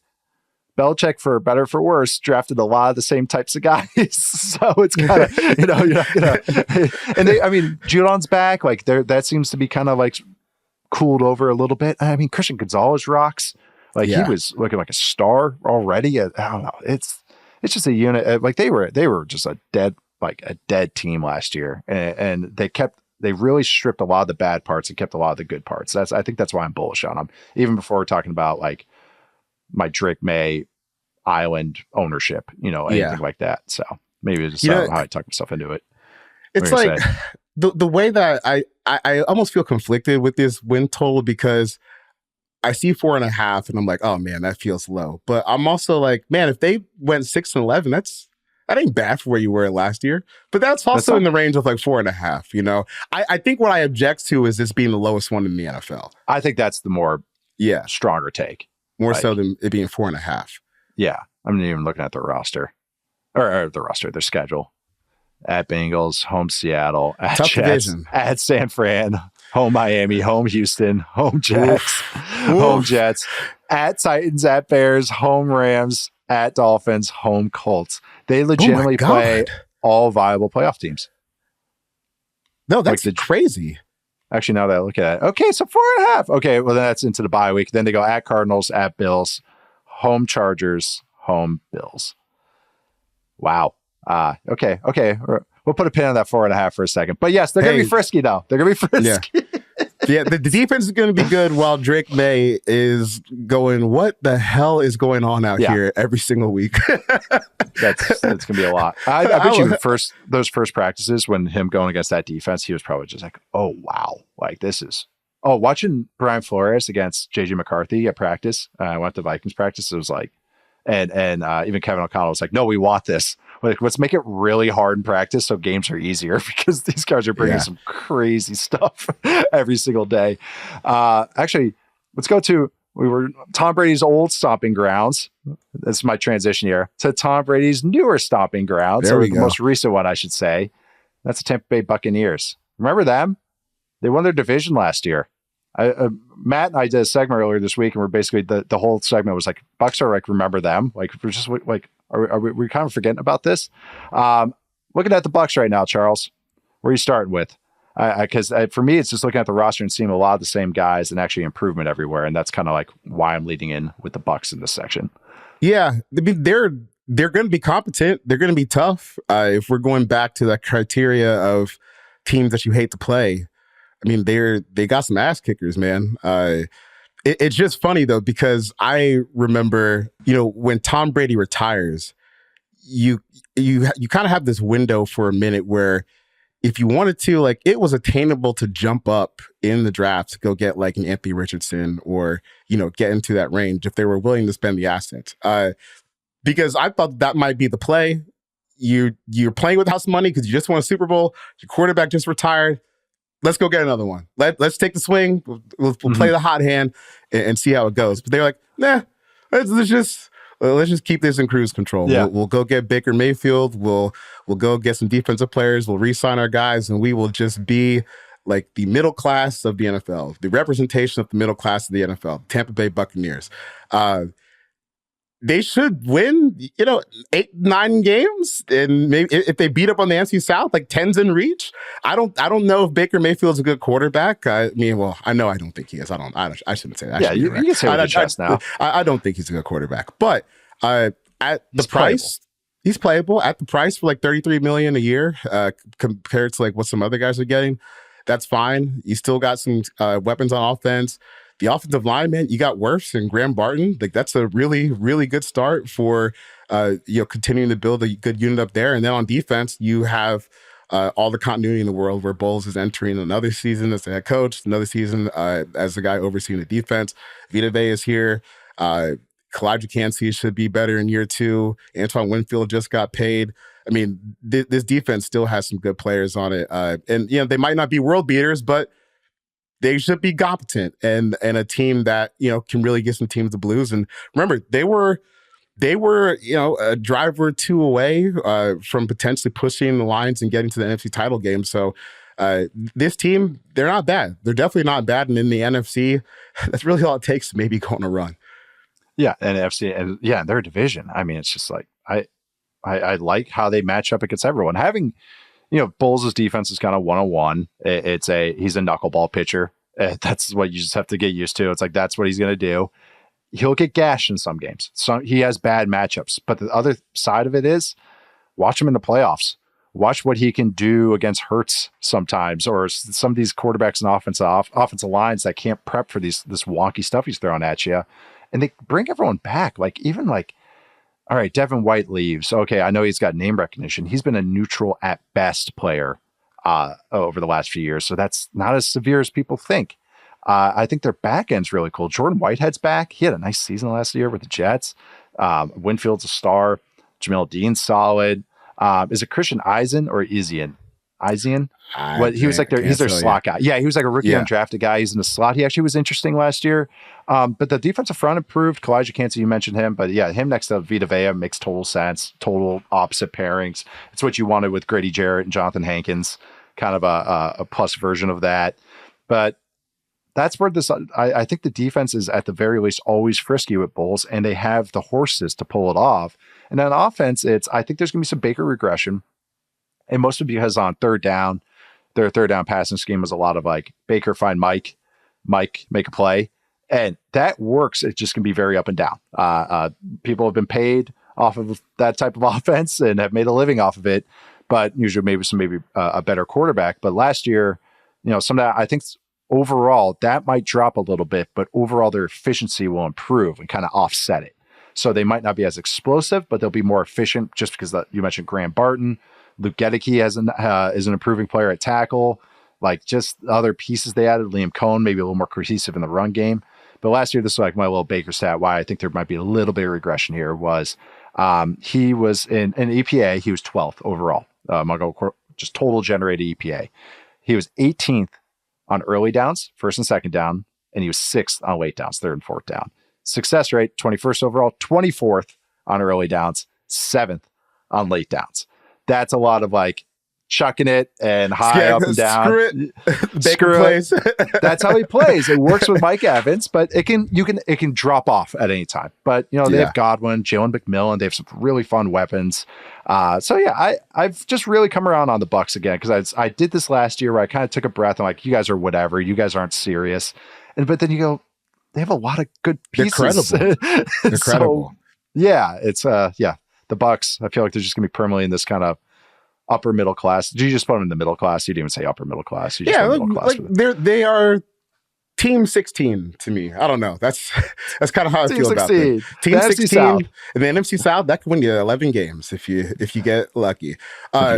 Belichick, for better or for worse, drafted a lot of the same types of guys. So it's kind of, you're not gonna. And Judon's back. Like that seems to be kind of like cooled over a little bit. I mean, Christian Gonzalez rocks. Like he was looking like a star already. I don't know. It's just a unit. Like they were just a dead team last year, and they really stripped a lot of the bad parts and kept a lot of the good parts. I think that's why I'm bullish on them. Even before we're talking about like my Drake May Island ownership, anything like that. So maybe it's just how I talk myself into it. It's like the way that I almost feel conflicted with this win total because I see 4.5 and I'm like, oh man, that feels low. But I'm also like, man, if they went 6-11, that ain't bad for where you were last year. But that's also in the range of like 4.5. I think what I object to is this being the lowest one in the NFL. I think that's the more stronger take. More so than it being 4.5. Yeah. I'm not even looking at their roster. Or their schedule. At Bengals, home Seattle, at Tough Jets, division. At San Fran, home Miami, home Houston, home Jets, home Jets, at Titans, at Bears, home Rams, at Dolphins, home Colts. They legitimately play all viable playoff teams. No, that's crazy. Actually, now that I look at it, okay, so 4.5. Okay, well, then that's into the bye week. Then they go at Cardinals, at Bills, home Chargers, home Bills. Wow. Okay. We'll put a pin on that 4.5 for a second. But yes, they're going to be frisky, though. They're going to be frisky. Yeah, the defense is going to be good while Drake May is going, what the hell is going on out here every single week? That's going to be a lot. I bet you those first practices when him going against that defense, he was probably just like, oh, wow. Like this is... Oh, watching Brian Flores against JJ McCarthy at practice. I went to Vikings practice. It was like... And even Kevin O'Connell was like, no, we want this. Like, let's make it really hard in practice so games are easier because these guys are bringing some crazy stuff every single day. Actually, let's go to Tom Brady's old stomping grounds. This is my transition here to Tom Brady's newer stomping grounds. There we go. The most recent one, I should say. That's the Tampa Bay Buccaneers. Remember them? They won their division last year. Matt and I did a segment earlier this week, and we're basically the whole segment was like, Bucks are like, remember them? Like, we're just like, are we kind of forgetting about this? Looking at the Bucks right now, Charles, where are you starting with? Because for me, it's just looking at the roster and seeing a lot of the same guys and actually improvement everywhere, and that's kind of like why I'm leading in with the Bucks in this section. Yeah, I mean they're going to be competent. They're going to be tough. If we're going back to that criteria of teams that you hate to play. I mean, they got some ass kickers, man. It's just funny though, because I remember, when Tom Brady retires, you kind of have this window for a minute where if you wanted to, like, it was attainable to jump up in the draft to go get like an Anthony Richardson or, get into that range if they were willing to spend the assets. Because I thought that might be the play. You're playing with house money because you just won a Super Bowl. Your quarterback just retired. Let's go get another one. Let's take the swing. We'll play the hot hand and see how it goes. But they're like, nah, let's just keep this in cruise control. Yeah. We'll go get Baker Mayfield. We'll go get some defensive players. We'll re-sign our guys, and we will just be like the middle class of the NFL, the representation of the middle class of the NFL, Tampa Bay Buccaneers. They should win, 8-9 games, and maybe if they beat up on the NFC South, like 10's in reach. I don't know if Baker Mayfield's a good quarterback. I don't think he is. I shouldn't say that. Yeah, you can say with your chest now. I don't think he's a good quarterback, but at the price, he's playable. At the price for like $33 million a year, compared to like what some other guys are getting, that's fine. You still got some weapons on offense. The offensive line, man, you got Wirfs and Graham Barton. Like, that's a really, really good start for continuing to build a good unit up there. And then on defense, you have all the continuity in the world, where Bowles is entering another season as the head coach, another season as the guy overseeing the defense. Vita Vea is here. Kalijah Kancey should be better in year 2. Antoine Winfield just got paid. I mean, this defense still has some good players on it. And, you know, they might not be world beaters, but they should be competent and a team that, you know, can really get some teams the blues. And remember, they were, you know, a drive or 2 away from potentially pushing the Lions and getting to the NFC title game. So this team, they're not bad. They're definitely not bad. And in the NFC, that's really all it takes to maybe go on a run. Yeah, and NFC, and yeah, their division. I mean, it's just like I like how they match up against everyone. Having, you know, Bowles' defense is kind of 101. He's a knuckleball pitcher. That's what you just have to get used to. It's like that's what he's going to do. He'll get gashed in some games. So he has bad matchups. But the other side of it is, watch him in the playoffs. Watch what he can do against Hurts sometimes, or some of these quarterbacks and offensive lines that can't prep for this wonky stuff he's throwing at you. And they bring everyone back. Like, even like, all right, Devin White leaves. Okay, I know he's got name recognition. He's been a neutral at best player over the last few years. So that's not as severe as people think. I think their back end's really cool. Jordan Whitehead's back. He had a nice season last year with the Jets. Winfield's a star. Jamil Dean's solid. Is it Christian Eisen or Isian? Isian? He was like he's their slot guy. Yeah, he was like a rookie undrafted guy. He's in the slot. He actually was interesting last year. But the defensive front improved. Kalijah Kancey, you mentioned him. But yeah, him next to Vita Vea makes total sense. Total opposite pairings. It's what you wanted with Grady Jarrett and Jonathan Hankins. Kind of a plus version of that. But that's where I think the defense is at the very least always frisky with Bowles, and they have the horses to pull it off. And on offense, I think there's going to be some Baker regression. And most of it because on third down, their third down passing scheme was a lot of like Baker find Mike, make a play. And that works. It's just going to be very up and down. People have been paid off of that type of offense and have made a living off of it, but usually maybe a better quarterback. But last year, you know, some of that, I think overall that might drop a little bit, but overall their efficiency will improve and kind of offset it. So they might not be as explosive, but they'll be more efficient just because you mentioned Graham Barton. Luke Gedeke is an improving player at tackle. Like, just other pieces they added. Liam Cohn, maybe a little more cohesive in the run game. But last year, this is like my little Baker stat. Why I think there might be a little bit of regression here was he was in EPA. He was 12th overall. Just total generated EPA. He was 18th on early downs, first and second down, and he was 6th on late downs, third and fourth down. Success rate, 21st overall, 24th on early downs, 7th on late downs. That's a lot of like chucking it and high up and down. Screw it. Baker plays. That's how he plays. It works with Mike Evans, but it can drop off at any time. But you know, they have Godwin, Jalen McMillan. They have some really fun weapons. So yeah, I've just really come around on the Bucs again, because I did this last year where I kind of took a breath. I'm like, you guys are whatever. You guys aren't serious. But then you go, they have a lot of good pieces. They're credible. So, yeah, it's the Bucs. I feel like they're just gonna be permanently in this kind of upper middle class. Did you just put them in the middle class? You didn't even say upper middle class. You just middle class they are team 16 to me. I don't know. That's kind of how I feel 16. About them. Team 16 in the NFC South, that could win you 11 games if you get lucky. I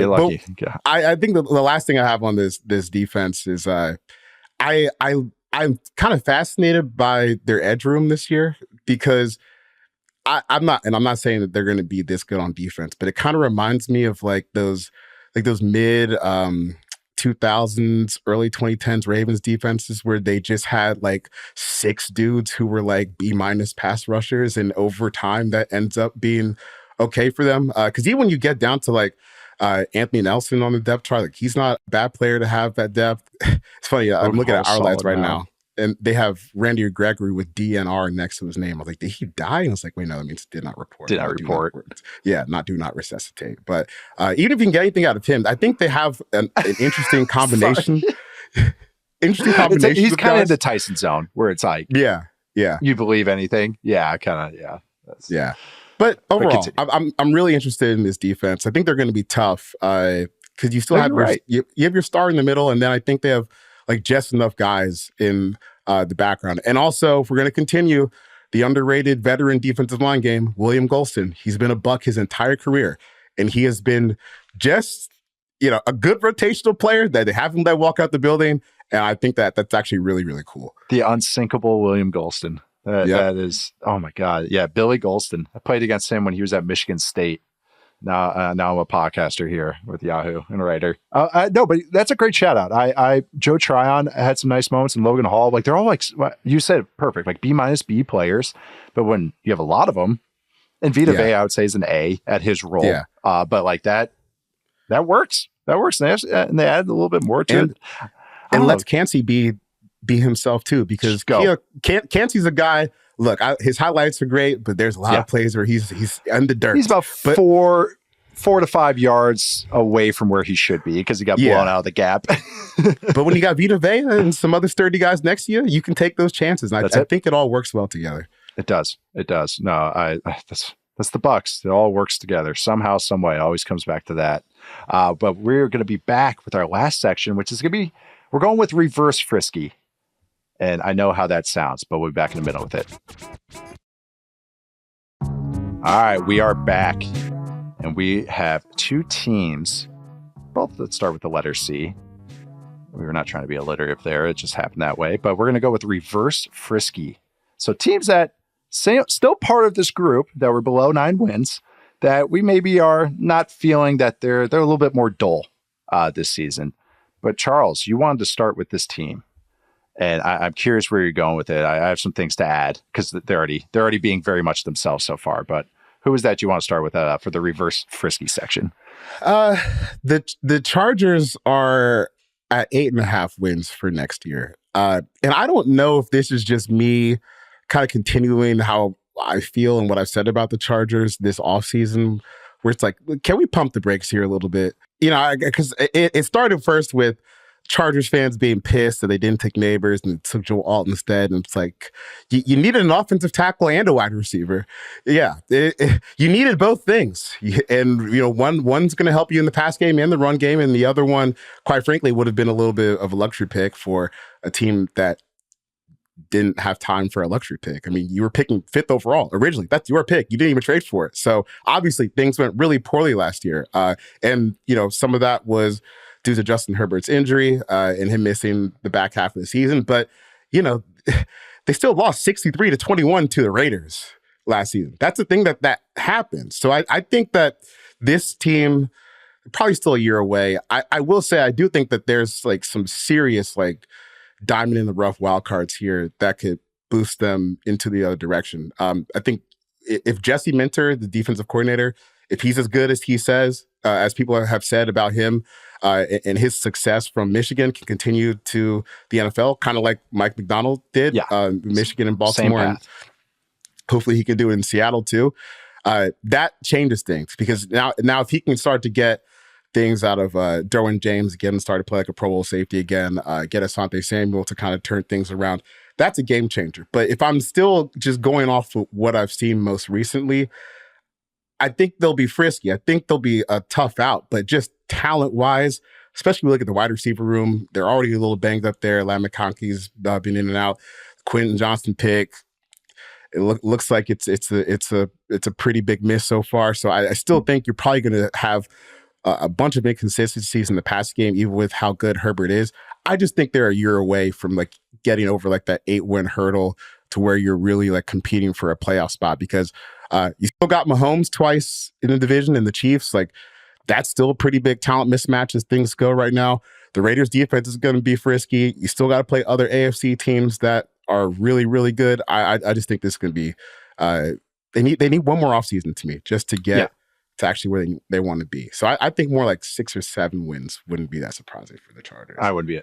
think the last thing I have on this defense is I'm kind of fascinated by their edge room this year, because I'm not saying that they're going to be this good on defense, but it kind of reminds me of like those mid 2000s, early 2010s Ravens defenses where they just had like 6 dudes who were like B- pass rushers, and over time that ends up being okay for them. Because even when you get down to like Anthony Nelson on the depth chart, like, he's not a bad player to have that depth. It's funny. I'm looking at our lights right now. And they have Randy Gregory with DNR next to his name. I was like, did he die? And I was like, wait, no, that means did not report. Did not report. Do not resuscitate. But even if you can get anything out of him, I think they have an interesting combination. Interesting combination. He's kind of in the Tyson zone where it's like, yeah. You believe anything? Yeah, kind of. Yeah. But overall, I'm really interested in this defense. I think they're going to be tough because you still have you have your star in the middle, and then I think they have like just enough guys in the background. And also, if we're going to continue the underrated veteran defensive line game, William Golston. He's been a Buck his entire career, and he has been just a good rotational player that they haven't let walk out the building. And I think that's actually really, really cool. The unsinkable William Golston. That is, oh my God. Yeah, Billy Golston. I played against him when he was at Michigan State. Now I'm a podcaster here with Yahoo and a writer. No, but that's a great shout out. Joe Tryon had some nice moments, and Logan Hall. Like, they're all like, you said, perfect, like B- B players. But when you have a lot of them, and Vita Vea, I would say, is an A at his role. Yeah. But like that works. That works. And they add a little bit more to it. And let's Cansey be himself too, because Cansey's a guy. Look, his highlights are great, but there's a lot of plays where he's in the dirt. He's about 4 to 5 yards away from where he should be because he got blown out of the gap. But when you got Vita Vea and some other sturdy guys next to you, you can take those chances. And I think it all works well together. It does. No, that's the Bucs. It all works together somehow, some way. It always comes back to that. But we're going to be back with our last section, which is going to be, we're going with reverse frisky. And I know how that sounds, but we'll be back in a minute with it. All right, we are back. And we have 2 teams. Both, let's start with the letter C. We were not trying to be alliterative there. It just happened that way. But we're going to go with reverse frisky. So teams that still part of this group that were below 9 wins, that we maybe are not feeling that they're a little bit more dull this season. But Charles, you wanted to start with this team. And I'm curious where you're going with it. I have some things to add because they're already being very much themselves so far. But who is that you want to start with for the reverse frisky section? The Chargers are at 8.5 wins for next year. And I don't know if this is just me kind of continuing how I feel and what I've said about the Chargers this offseason, where it's like, can we pump the brakes here a little bit? Because it started first with Chargers fans being pissed that they didn't take Neighbors and took Joe Alt instead. And it's like, you needed an offensive tackle and a wide receiver. Yeah, you needed both things. And, one's going to help you in the pass game and the run game. And the other one, quite frankly, would have been a little bit of a luxury pick for a team that didn't have time for a luxury pick. I mean, you were picking 5th overall originally. That's your pick. You didn't even trade for it. So obviously things went really poorly last year. And some of that was due to Justin Herbert's injury and him missing the back half of the season. But, they still lost 63-21 to the Raiders last season. That's the thing that happens. So I think that this team, probably still a year away. I will say, I do think that there's like some serious like diamond in the rough wild cards here that could boost them into the other direction. I think if Jesse Minter, the defensive coordinator, if he's as good as he says, as people have said about him, and his success from Michigan can continue to the NFL, kind of like Mike McDonald did, Michigan and Baltimore, and hopefully he can do it in Seattle too. That changes things because now if he can start to get things out of Derwin James, get him started to play like a Pro Bowl safety again, get Asante Samuel to kind of turn things around, that's a game changer. But if I'm still just going off of what I've seen most recently, I think they'll be frisky. I think they'll be a tough out, but just talent-wise, especially when we look at the wide receiver room, they're already a little banged up there. Lam McConkey's been in and out. Quentin Johnston pick, it looks like it's a pretty big miss so far. So I still think you're probably going to have a bunch of inconsistencies in the pass game, even with how good Herbert is. I just think they're a year away from like getting over like that 8-win hurdle to where you're really like competing for a playoff spot because you still got Mahomes twice in the division and the Chiefs. Like that's still a pretty big talent mismatch as things go right now. The Raiders defense is going to be frisky. You still got to play other AFC teams that are really, really good. I just think this is going to be, they need one more offseason to me just to get to actually where they want to be. So I think more like 6 or 7 wins wouldn't be that surprising for the Chargers. I would be,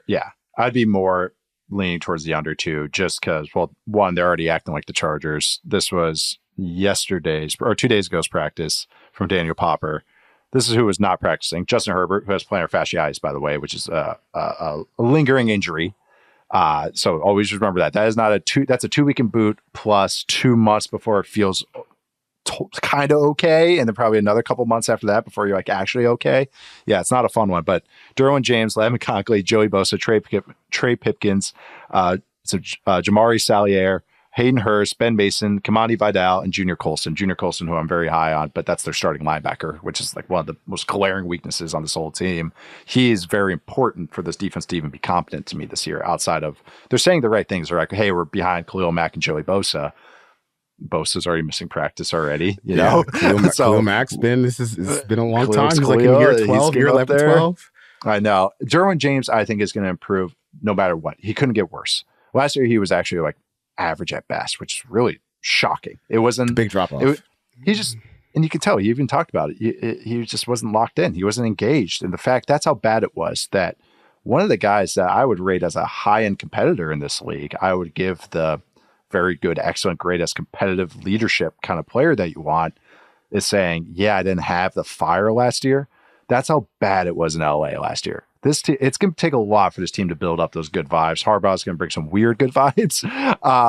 I'd be more leaning towards the under 2 just because, well, one, they're already acting like the Chargers. This was yesterday's or 2 days ago's practice from Daniel Popper. This is who was not practicing. Justin Herbert, who has plantar fasciitis, by the way, which is a lingering injury. So always remember that. That is not that's a 2-week in boot plus 2 months before it feels kind of okay. And then probably another couple months after that before you're like actually okay. Yeah, it's not a fun one. But Derwin James, Lam McConkey, Joey Bosa, Trey Pipkins, Jamari Sallier, Hayden Hurst, Ben Mason, Kamani Vidal, and Junior Colson. Junior Colson, who I'm very high on, but that's their starting linebacker, which is like one of the most glaring weaknesses on this whole team. He is very important for this defense to even be competent to me this year. Outside of they're saying the right things. They're like, hey, we're behind Khalil Mack and Joey Bosa. Bosa's already missing practice already, you know. Khalil Mack's been it's been a long Khalil's time. He's like in year 12, year 11, there. 12. I know. Derwin James, I think, is going to improve no matter what. He couldn't get worse. Last year, he was actually like average at best, which is really shocking. It wasn't big drop off. He just, and you can tell, he even talked about it. He just wasn't locked in. He wasn't engaged. And the fact that's how bad it was that one of the guys that I would rate as a high end competitor in this league, I would give the very good, excellent, great as competitive leadership kind of player that you want, is saying, yeah, I didn't have the fire last year. That's how bad it was in LA last year. It's going to take a lot for this team to build up those good vibes. Harbaugh's going to bring some weird good vibes,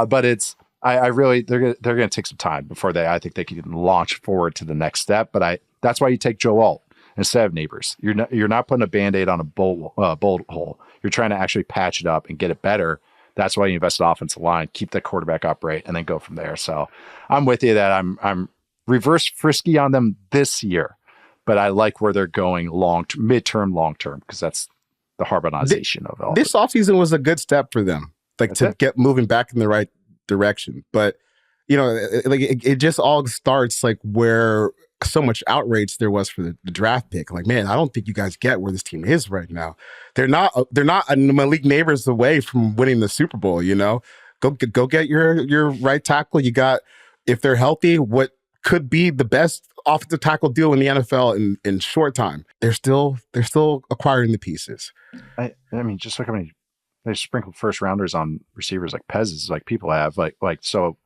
but I really they're going to take some time before I think they can launch forward to the next step. But that's why you take Joe Alt instead of Neighbors. You're not putting a Band-Aid on a bolt hole. You're trying to actually patch it up and get it better. That's why you invest in offensive line, keep the quarterback upright, and then go from there. So I'm with you that I'm reverse frisky on them this year. But I like where they're going midterm, long-term, because that's the Harbaughnization of all. This offseason was a good step for them, get moving back in the right direction. But, it just all starts like where so much outrage there was for the draft pick. Like, man, I don't think you guys get where this team is right now. They're not a Malik Neighbors away from winning the Super Bowl, Go get your right tackle. You got, if they're healthy, what could be the best offensive tackle deal in the NFL in short time. They're still acquiring the pieces. I mean, just look how many they sprinkled first rounders on receivers like Pez's, like people have so.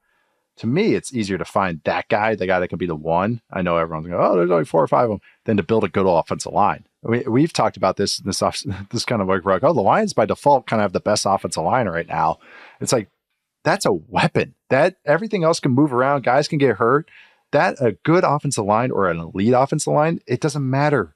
To me, it's easier to find that guy, the guy that can be the one. I know everyone's going, oh, there's only 4 or 5 of them, than to build a good offensive line. We've talked about this kind of like, the Lions by default kind of have the best offensive line right now. It's like, that's a weapon. That everything else can move around. Guys can get hurt. That a good offensive line or an elite offensive line, it doesn't matter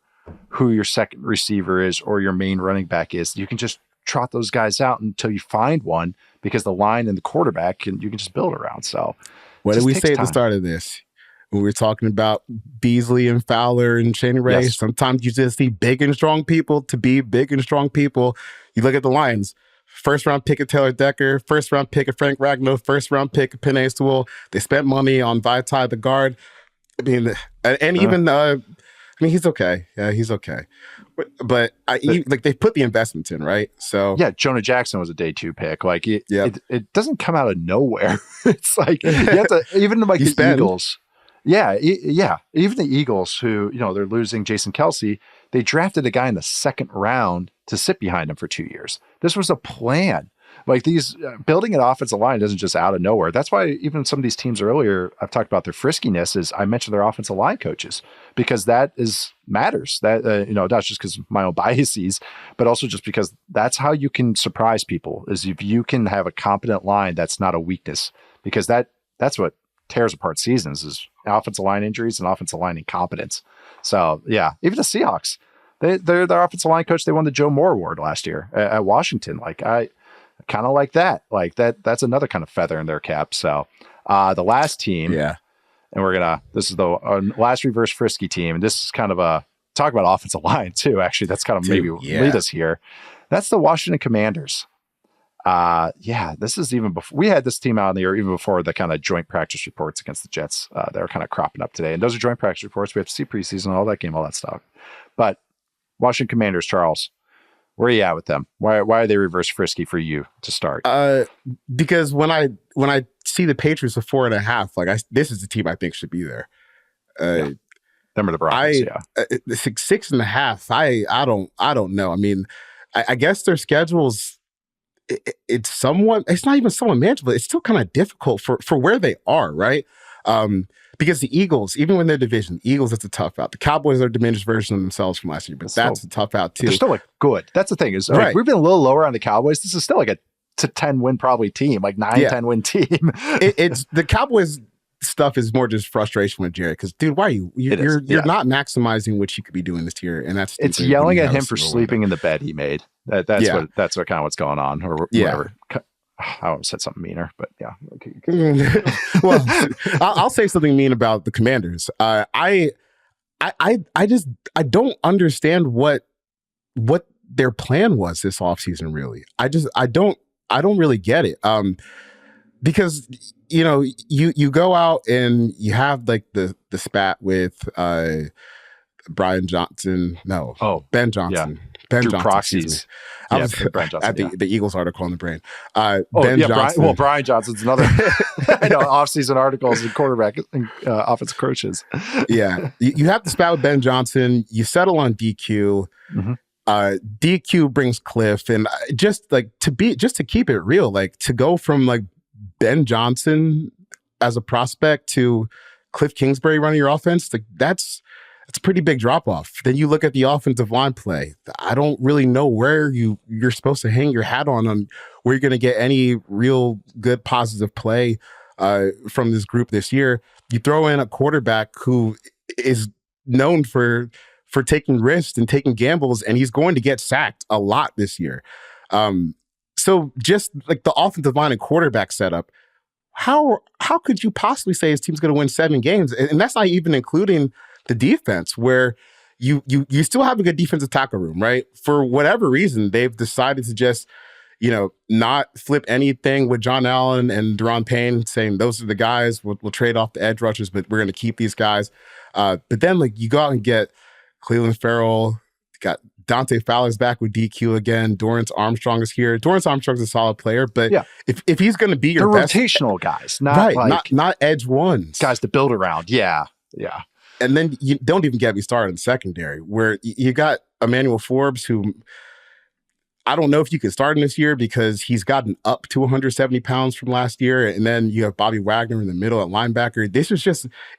who your second receiver is or your main running back is. You can just trot those guys out until you find one, because the line and the quarterback you can just build around. So what did we say at the start of this? When we were talking about Beasley and Fowler and Shane Ray, yes. Sometimes you just need big and strong people to be big and strong people. You look at the Lions. First round pick of Taylor Decker, first round pick of Frank Ragnow, first round pick of Penei Sewell. They spent money on Vitae, the guard. I mean, he's okay. Yeah, he's okay. But they put the investments in, right? So yeah, Jonah Jackson was a day 2 pick. Like it doesn't come out of nowhere. It's like you have to, even like the Eagles. Yeah. Even the Eagles, who they're losing Jason Kelsey, they drafted a guy in the 2nd round to sit behind him for 2 years. This was a plan. Like these building an offensive line isn't just out of nowhere. That's why even some of these teams earlier, I've talked about their friskiness, is I mentioned their offensive line coaches, because that matters. That not just because of my own biases, but also just because that's how you can surprise people, is if you can have a competent line that's not a weakness, because that's what tears apart seasons, is offensive line injuries and offensive line incompetence. So yeah, even the Seahawks, they're their offensive line coach. They won the Joe Moore Award last year at Washington. Like I kind of like that. Like that's another kind of feather in their cap. So the last team, yeah, and this is the last reverse frisky team. And this is kind of a talk about offensive line too. Actually, that's kind of lead us here. That's the Washington Commanders. This is even before we had this team out in the year, even before the kind of joint practice reports against the Jets that are kind of cropping up today. And those are joint practice reports. We have to see preseason, all that game, all that stuff. But Washington Commanders, Charles, where are you at with them? Why are they reverse frisky for you to start? Because when I see the Patriots of 4.5, this is the team I think should be there. Them are the Broncos. 6.5. I don't know. I mean, I guess their schedule's it's not even somewhat manageable. It's still kind of difficult for where they are, right? Because the Eagles, even when they're division, Eagles, it's a tough out. The Cowboys are a diminished version of themselves from last year, but that's a tough out too. They're still good. That's the thing is, right. We've been a little lower on the Cowboys. This is still like a 10 win probably team, like 9-10 win team. It's the Cowboys stuff is more just frustration with Jerry, because dude, why are you're not maximizing what you could be doing this year, and it's yelling at him for sleeping in the bed he made. That's what kind of what's going on, or whatever. I almost said something meaner, but yeah. Well, I'll say something mean about the Commanders. I don't understand what their plan was this offseason, really. I don't really get it. Because you go out and you have like the spat with Brian Johnson. No, Ben Johnson. Yeah. Ben Drew Johnson. Proxies. I was Brian Johnson, at the Eagles article on the brain. Ben Johnson. Brian Johnson's another off-season articles and quarterback and offensive coaches. Yeah, you have to spat with Ben Johnson. You settle on DQ. Mm-hmm. DQ brings Cliff, and just to keep it real, like to go from like Ben Johnson as a prospect to Cliff Kingsbury running your offense, like that's a pretty big drop off. Then you look at the offensive line play. I don't really know where you're supposed to hang your hat on where you're going to get any real good positive play from this group this year. You throw in a quarterback who is known for taking risks and taking gambles, and he's going to get sacked a lot this year. So just like the offensive line and quarterback setup, how could you possibly say his team's going to win 7 games? And that's not even including the defense, where you still have a good defensive tackle room, right? For whatever reason, they've decided to just, not flip anything with John Allen and Deron Payne, saying those are the guys. We'll trade off the edge rushers, but we're going to keep these guys. But then like you go out and get Cleveland Farrell, got Dante Fowler's back with DQ again. Dorrance Armstrong is here. Dorrance Armstrong's a solid player, but if he's going to be your best, rotational guys, not edge ones, guys to build around. Yeah. And then you don't even get me started in secondary, where you got Emmanuel Forbes, who I don't know if you could start him this year because he's gotten up to 170 pounds from last year. And then you have Bobby Wagner in the middle at linebacker.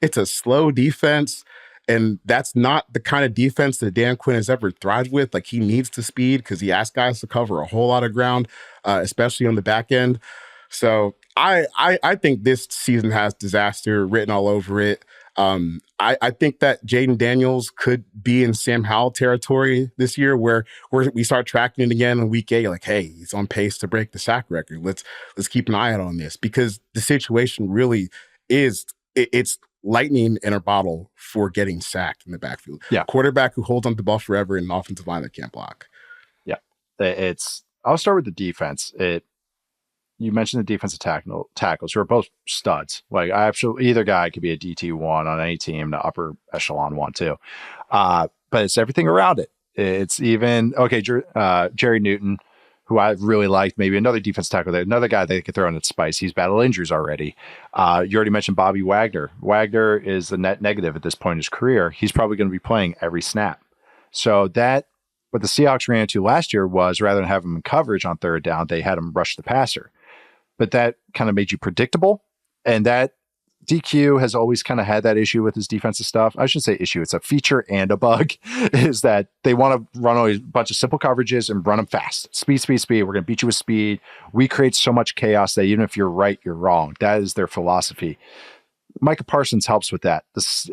It's a slow defense. And that's not the kind of defense that Dan Quinn has ever thrived with. Like, he needs the speed because he asks guys to cover a whole lot of ground, especially on the back end. So I think this season has disaster written all over it. I think that Jaden Daniels could be in Sam Howell territory this year, where we start tracking it again in week 8. Like, hey, he's on pace to break the sack record. Let's keep an eye out on this, because the situation really is it's lightning in a bottle for getting sacked in the backfield. Yeah, quarterback who holds on to the ball forever and an offensive line that can't block. Yeah, I'll start with the defense. You mentioned the defensive tackles, who are both studs. Like, either guy could be a DT1 on any team, the upper echelon one too. But it's everything around it. It's even, Jerry Newton, who I really liked, maybe another defensive tackle there, another guy they could throw in at spice. He's battled injuries already. You already mentioned Bobby Wagner. Wagner is the net negative at this point in his career. He's probably going to be playing every snap. So what the Seahawks ran into last year was, rather than have him in coverage on third down, they had him rush the passer. But that kind of made you predictable. And that DQ has always kind of had that issue with his defensive stuff. I shouldn't say issue. It's a feature and a bug, is that they want to run a bunch of simple coverages and run them fast. Speed. We're going to beat you with speed. We create so much chaos that even if you're right, you're wrong. That is their philosophy. Micah Parsons helps with that.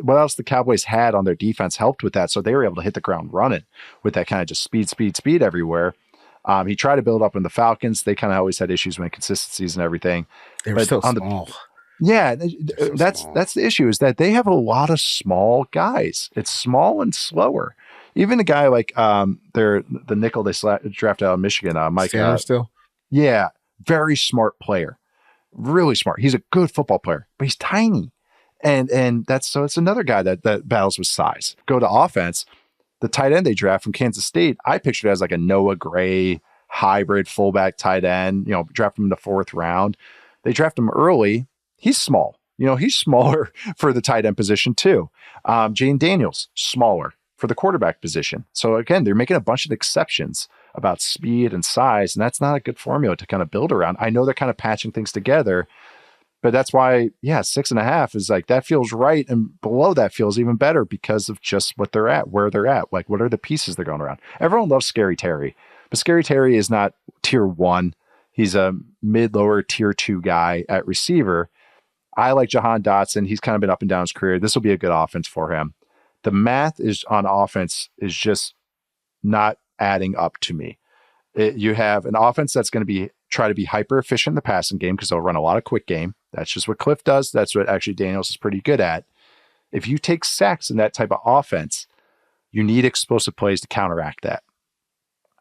What else the Cowboys had on their defense helped with that. So they were able to hit the ground running with that kind of just speed everywhere. He tried to build up in the Falcons. They kind of always had issues with inconsistencies and everything. They were so small. That's the issue, is that they have a lot of small guys. It's small and slower. Even a guy like the nickel they drafted out of Michigan, Mike Sanders still. Yeah, very smart player, really smart. He's a good football player, but he's tiny, and it's another guy that battles with size. Go to offense. The tight end they draft from Kansas State, I pictured as like a Noah Gray hybrid fullback tight end, draft him in the 4th round. They draft him early. He's small. He's smaller for the tight end position too. Jaden Daniels, smaller for the quarterback position. So again, they're making a bunch of exceptions about speed and size, and that's not a good formula to kind of build around. I know they're kind of patching things together, but that's why, 6.5 is like, that feels right. And below that feels even better because of just what they're at, where they're at. Like, what are the pieces they're going around? Everyone loves Scary Terry, but Scary Terry is not tier 1. He's a mid-lower tier 2 guy at receiver. I like Jahan Dotson. He's kind of been up and down his career. This will be a good offense for him. The math is on offense is just not adding up to me. You have an offense that's going to be try to be hyper efficient in the passing game because they'll run a lot of quick game. That's just what Cliff does. That's what actually Daniels is pretty good at. If you take sacks in that type of offense, you need explosive plays to counteract that.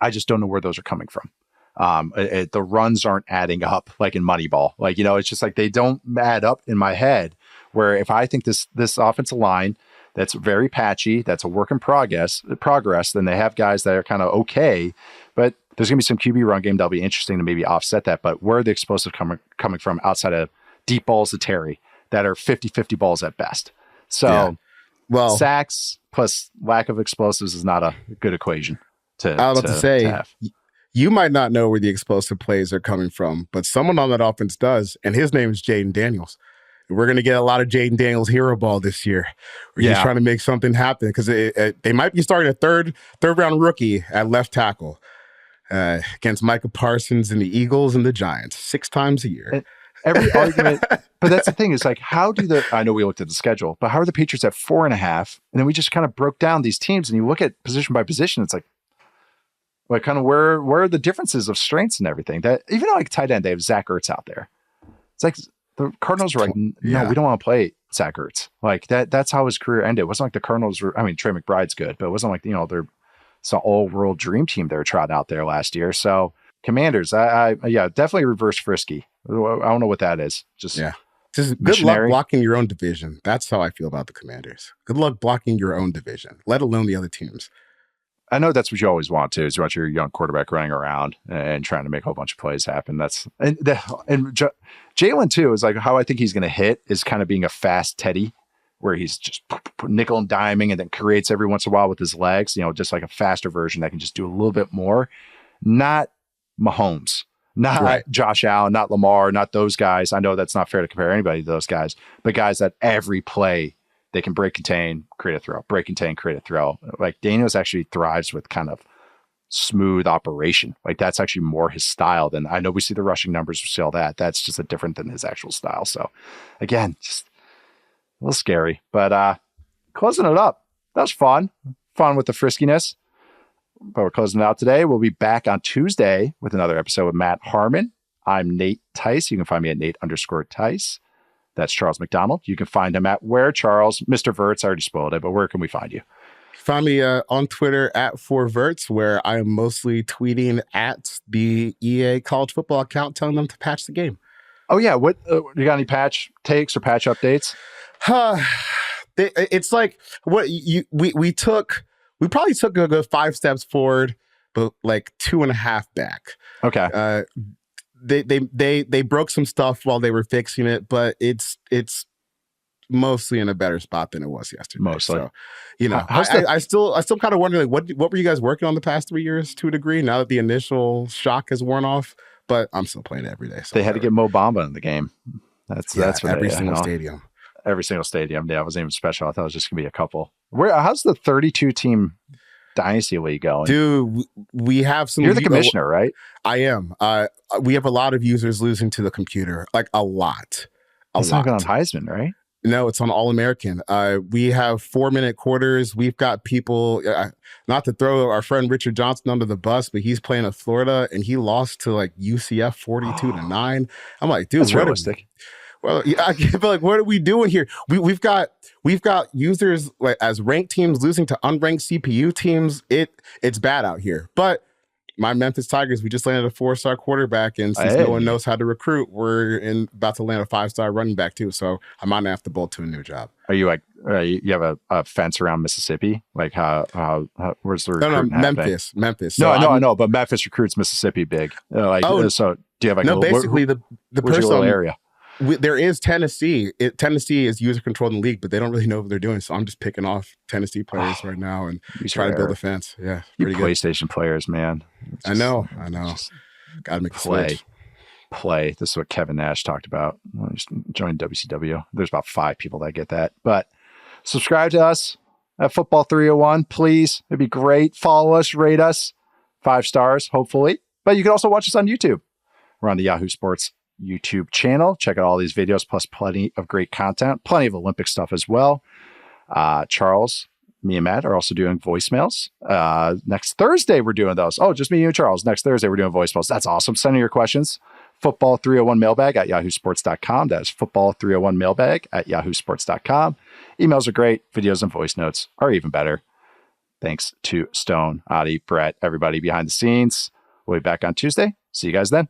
I just don't know where those are coming from. The runs aren't adding up like in Moneyball. Like, it's just like they don't add up in my head, where if I think this offensive line that's very patchy, that's a work in progress, then they have guys that are kind of okay, but there's going to be some QB run game that'll be interesting to maybe offset that. But where are the explosive coming from outside of deep balls to Terry that are 50-50 balls at best? So sacks plus lack of explosives is not a good equation to have. You might not know where the explosive plays are coming from, but someone on that offense does, and his name is Jaden Daniels. We're going to get a lot of Jaden Daniels hero ball this year. He's trying to make something happen because they might be starting a third round rookie at left tackle against Micah Parsons and the Eagles and the Giants 6 times a year. And every argument, but that's the thing is like, I know we looked at the schedule, but how are the Patriots at 4.5? And then we just kind of broke down these teams, and you look at position by position, it's like kind of where are the differences of strengths and everything? That even like tight end, they have Zach Ertz out there. It's like the Cardinals were like, no, we don't want to play Zach Ertz. Like that's how his career ended. It wasn't like the Cardinals were, Trey McBride's good, but it wasn't like, they're some all-world dream team they were trotting out there last year. So Commanders, I definitely reverse Frisky. I don't know what that is. Just good luck blocking your own division. That's how I feel about the Commanders. Good luck blocking your own division, let alone the other teams. I know that's what you always want to, is you want your young quarterback running around and trying to make a whole bunch of plays happen. And Jalen too is like how I think he's going to hit is kind of being a fast Teddy, where he's just nickel and diming and then creates every once in a while with his legs, just like a faster version that can just do a little bit more. Not Mahomes, not Josh Allen, not Lamar, not those guys. I know that's not fair to compare anybody to those guys, but guys that every play they can break, contain, create a throw, break, contain, create a throw. Like Daniels actually thrives with kind of smooth operation. Like that's actually more his style than, I know we see the rushing numbers, we see all that. That's just a different than his actual style. So again, just a little scary, but closing it up. That was fun with the friskiness. But we're closing it out today. We'll be back on Tuesday with another episode with Matt Harmon. I'm Nate Tice. You can find me at Nate_Tice. That's Charles McDonald. You can find him at where, Charles? Mr. Verts, I already spoiled it, but where can we find you? Find me on Twitter at 4Verts, where I am mostly tweeting at the EA college football account, telling them to patch the game. Oh, yeah. What you got any patch takes or patch updates? It's like what we probably took a good 5 steps forward, but like 2.5 back. Okay. They broke some stuff while they were fixing it, but it's mostly in a better spot than it was yesterday. Mostly. So, I still kind of wonder, like, what were you guys working on the past 3 years to a degree, now that the initial shock has worn off? But I'm still playing it every day. So they had to get Mo Bamba in the game. That's what every single stadium. Every single stadium. Yeah, it wasn't even special. I thought it was just gonna be a couple. How's the 32 team Dynasty League going? Dude, we have some. You're the commissioner, right? I am. We have a lot of users losing to the computer, like a lot. It's not on Heisman, right? No, it's on All-American. We have 4-minute quarters. We've got people, not to throw our friend Richard Johnson under the bus, but he's playing at Florida and he lost to like UCF 42-9. I'm like, dude, that's realistic. Well, yeah, I feel like, what are we doing here? We've got users like as ranked teams losing to unranked CPU teams. It's bad out here. But my Memphis Tigers, we just landed a 4-star quarterback, and since no one knows how to recruit, we're about to land a 5-star running back too. So I might have to bolt to a new job. Are you like you have a fence around Mississippi? Like how where's the recruiting happening? Memphis. So I know, but Memphis recruits Mississippi big. So do you have like basically the person area? There is Tennessee. Tennessee is user controlled in the league, but they don't really know what they're doing. So I'm just picking off Tennessee players right now and trying to build a fence. Yeah, you PlayStation players, man. I know. Got to make a switch. Play. This is what Kevin Nash talked about. Just join WCW. There's about 5 people that get that. But subscribe to us at Football 301, please. It'd be great. Follow us, rate us 5 stars, hopefully. But you can also watch us on YouTube. We're on the Yahoo Sports YouTube channel. Check out all these videos, plus plenty of great content, plenty of Olympic stuff as well. Charles, Me and Matt are also doing voicemails. Next Thursday, we're doing those. Oh, just me, you, and Charles. Next Thursday, we're doing voicemails. That's awesome. Send in your questions. Football301mailbag at yahoosports.com. That is football301mailbag at yahoosports.com. Emails are great. Videos and voice notes are even better. Thanks to Stone, Adi, Brett, everybody behind the scenes. We'll be back on Tuesday. See you guys then.